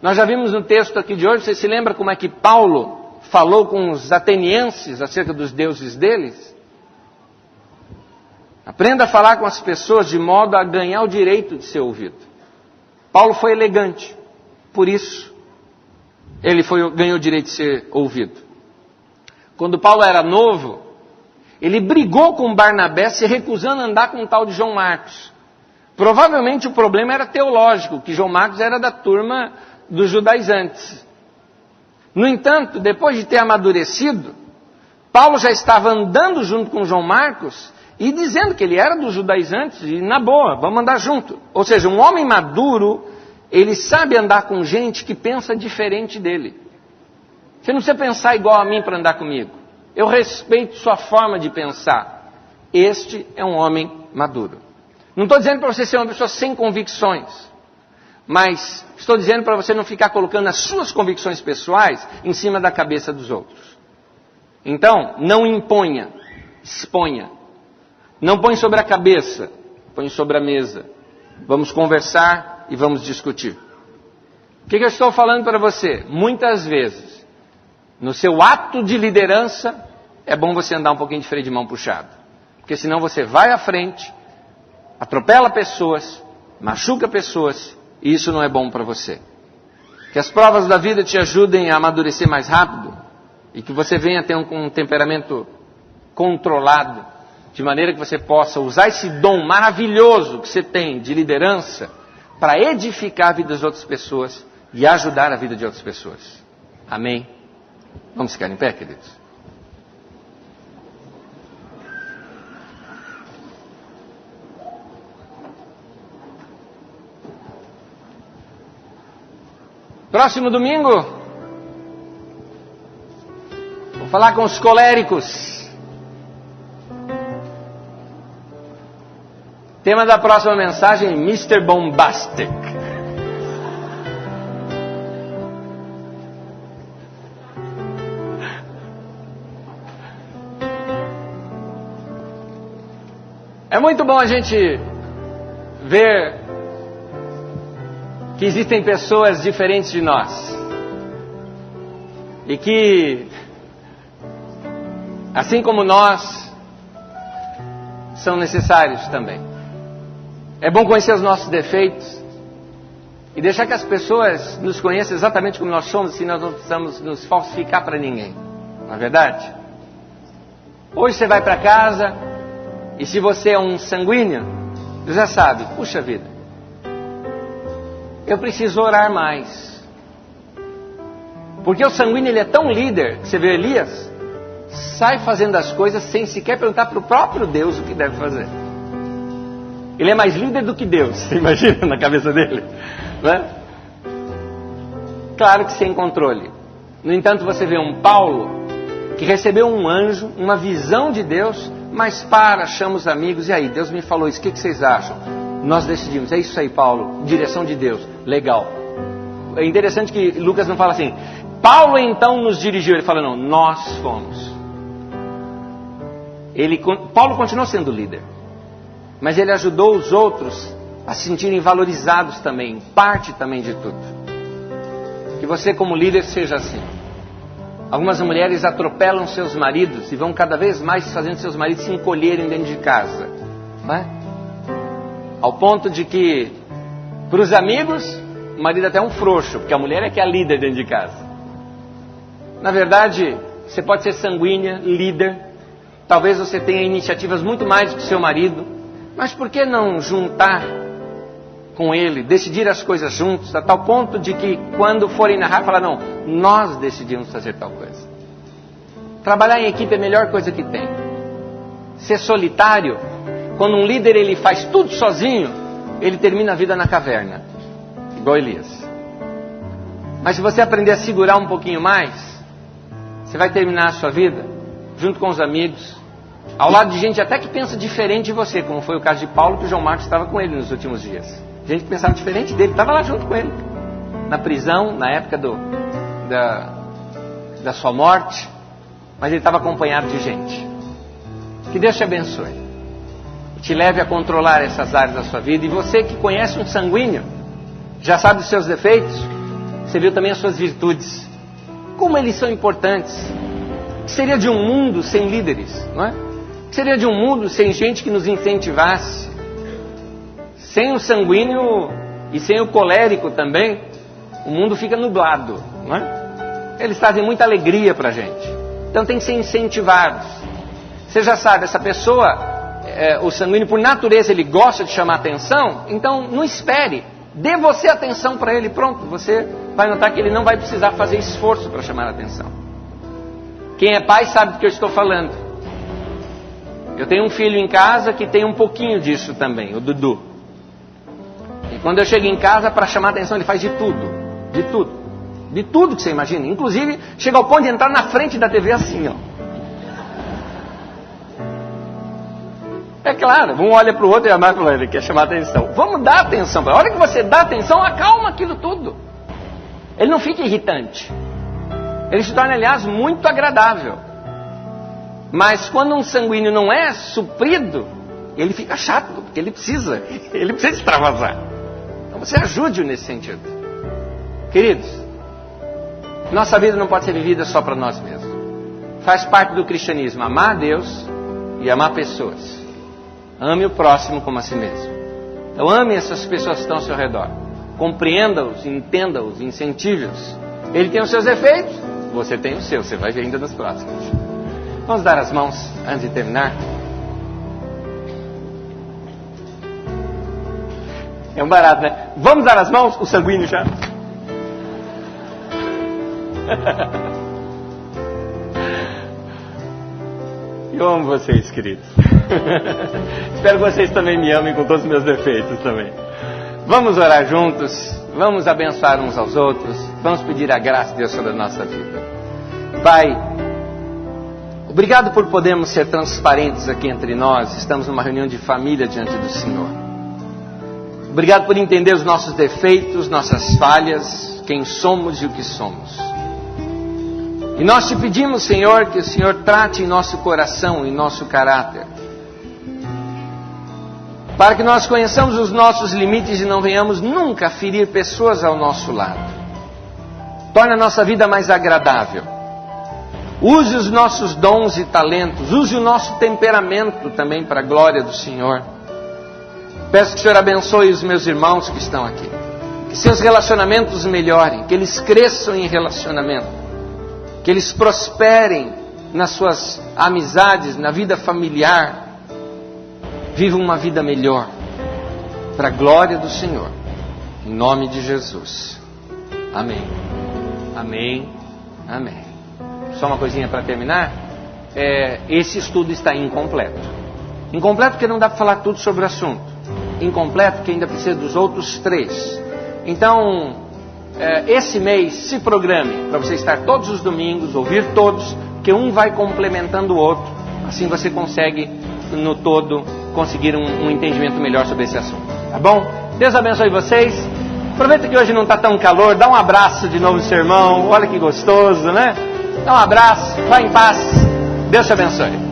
Nós já vimos no texto aqui de hoje, você se lembra como é que Paulo falou com os atenienses acerca dos deuses deles? Aprenda a falar com as pessoas de modo a ganhar o direito de ser ouvido. Paulo foi elegante, por isso ele ganhou o direito de ser ouvido. Quando Paulo era novo, ele brigou com Barnabé, se recusando a andar com o tal de João Marcos. Provavelmente o problema era teológico, que João Marcos era da turma dos judaizantes. No entanto, depois de ter amadurecido, Paulo já estava andando junto com João Marcos e dizendo que ele era dos judaizantes e na boa, vamos andar junto. Ou seja, um homem maduro, ele sabe andar com gente que pensa diferente dele. Você não precisa pensar igual a mim para andar comigo. Eu respeito sua forma de pensar. Este é um homem maduro. Não estou dizendo para você ser uma pessoa sem convicções, mas estou dizendo para você não ficar colocando as suas convicções pessoais em cima da cabeça dos outros. Então, não imponha, exponha. Não põe sobre a cabeça, põe sobre a mesa. Vamos conversar e vamos discutir. O que eu estou falando para você? Muitas vezes, no seu ato de liderança, é bom você andar um pouquinho de freio de mão puxado. Porque senão você vai à frente, atropela pessoas, machuca pessoas, e isso não é bom para você. Que as provas da vida te ajudem a amadurecer mais rápido, e que você venha ter um temperamento controlado, de maneira que você possa usar esse dom maravilhoso que você tem de liderança, para edificar a vida das outras pessoas, e ajudar a vida de outras pessoas. Amém? Vamos ficar em pé, queridos? Próximo domingo, vou falar com os coléricos. Tema da próxima mensagem, Mr. Bombastic. É muito bom a gente ver que existem pessoas diferentes de nós. E que, assim como nós, são necessários também. É bom conhecer os nossos defeitos e deixar que as pessoas nos conheçam exatamente como nós somos, assim nós não precisamos nos falsificar para ninguém. Não é verdade? Hoje você vai para casa e se você é um sanguíneo, você já sabe, puxa vida, eu preciso orar mais. Porque o sanguíneo ele é tão líder, que você vê Elias, sai fazendo as coisas sem sequer perguntar para o próprio Deus o que deve fazer. Ele é mais líder do que Deus, você imagina na cabeça dele? Não é? Claro que sem controle. No entanto, você vê um Paulo que recebeu um anjo, uma visão de Deus, mas chama os amigos, e aí, Deus me falou isso, o que vocês acham? Nós decidimos, é isso aí, Paulo, direção de Deus, legal. É interessante que Lucas não fala assim, Paulo então nos dirigiu, ele fala, não, nós fomos. Paulo continuou sendo líder, mas ele ajudou os outros a se sentirem valorizados também, parte também de tudo. Que você como líder seja assim. Algumas mulheres atropelam seus maridos e vão cada vez mais fazendo seus maridos se encolherem dentro de casa, não é? Ao ponto de que, para os amigos, o marido até é um frouxo, porque a mulher é que é a líder dentro de casa. Na verdade, você pode ser sanguínea, líder, talvez você tenha iniciativas muito mais do que seu marido, mas por que não juntar com ele, decidir as coisas juntos, a tal ponto de que quando forem narrar, falar, não, nós decidimos fazer tal coisa. Trabalhar em equipe é a melhor coisa que tem. Ser solitário, quando um líder ele faz tudo sozinho, ele termina a vida na caverna, igual Elias. Mas se você aprender a segurar um pouquinho mais, você vai terminar a sua vida junto com os amigos, ao lado de gente até que pensa diferente de você, como foi o caso de Paulo, que o João Marcos estava com ele nos últimos dias. Gente que pensava diferente dele, estava lá junto com ele, na prisão, na época da sua morte, mas ele estava acompanhado de gente. Que Deus te abençoe, te leve a controlar essas áreas da sua vida. E você que conhece um sanguíneo, já sabe os seus defeitos, você viu também as suas virtudes, como eles são importantes. O que seria de um mundo sem líderes, não é? O que seria de um mundo sem gente que nos incentivasse? Sem o sanguíneo e sem o colérico também, o mundo fica nublado, não é? Eles trazem muita alegria para a gente. Então tem que ser incentivados. Você já sabe, essa pessoa, o sanguíneo por natureza, ele gosta de chamar atenção, então não espere. Dê você atenção para ele, pronto. Você vai notar que ele não vai precisar fazer esforço para chamar a atenção. Quem é pai sabe do que eu estou falando. Eu tenho um filho em casa que tem um pouquinho disso também, o Dudu. E quando eu chego em casa, para chamar a atenção, ele faz de tudo. De tudo. De tudo que você imagina. Inclusive, chega ao ponto de entrar na frente da TV assim, ó. É claro, um olha para o outro e a mais ele quer chamar a atenção. Vamos dar atenção. A hora que você dá atenção, acalma aquilo tudo. Ele não fica irritante. Ele se torna, aliás, muito agradável. Mas quando um sanguíneo não é suprido, ele fica chato, porque ele precisa extravasar. Então você ajude-o nesse sentido. Queridos, nossa vida não pode ser vivida só para nós mesmos. Faz parte do cristianismo amar a Deus e amar pessoas. Ame o próximo como a si mesmo. Então ame essas pessoas que estão ao seu redor. Compreenda-os, entenda-os, incentive-os. Ele tem os seus defeitos, você tem os seus, você vai ver ainda nos próximos. Vamos dar as mãos antes de terminar. É um barato, né? Vamos dar as mãos? O sanguíneo já. Eu amo vocês, queridos. Espero que vocês também me amem com todos os meus defeitos também. Vamos orar juntos. Vamos abençoar uns aos outros. Vamos pedir a graça de Deus sobre a nossa vida. Pai, obrigado por podermos ser transparentes aqui entre nós. Estamos numa reunião de família diante do Senhor. Obrigado por entender os nossos defeitos, nossas falhas, quem somos e o que somos. E nós te pedimos, Senhor, que o Senhor trate em nosso coração, em nosso caráter, para que nós conheçamos os nossos limites e não venhamos nunca ferir pessoas ao nosso lado. Torne a nossa vida mais agradável. Use os nossos dons e talentos, use o nosso temperamento também para a glória do Senhor. Peço que o Senhor abençoe os meus irmãos que estão aqui, que seus relacionamentos melhorem, que eles cresçam em relacionamento, que eles prosperem nas suas amizades, na vida familiar, vivam uma vida melhor, para a glória do Senhor, em nome de Jesus. Amém. Amém. Amém. Só uma coisinha para terminar. Esse estudo está incompleto. Incompleto porque não dá para falar tudo sobre o assunto. Incompleto porque ainda precisa dos outros 3. Então, esse mês se programe para você estar todos os domingos, ouvir todos, porque um vai complementando o outro. Assim você consegue, no todo, conseguir um entendimento melhor sobre esse assunto. Tá bom? Deus abençoe vocês. Aproveita que hoje não está tão calor, dá um abraço de novo no seu irmão. Olha que gostoso, né? Dá um abraço, vá em paz. Deus te abençoe.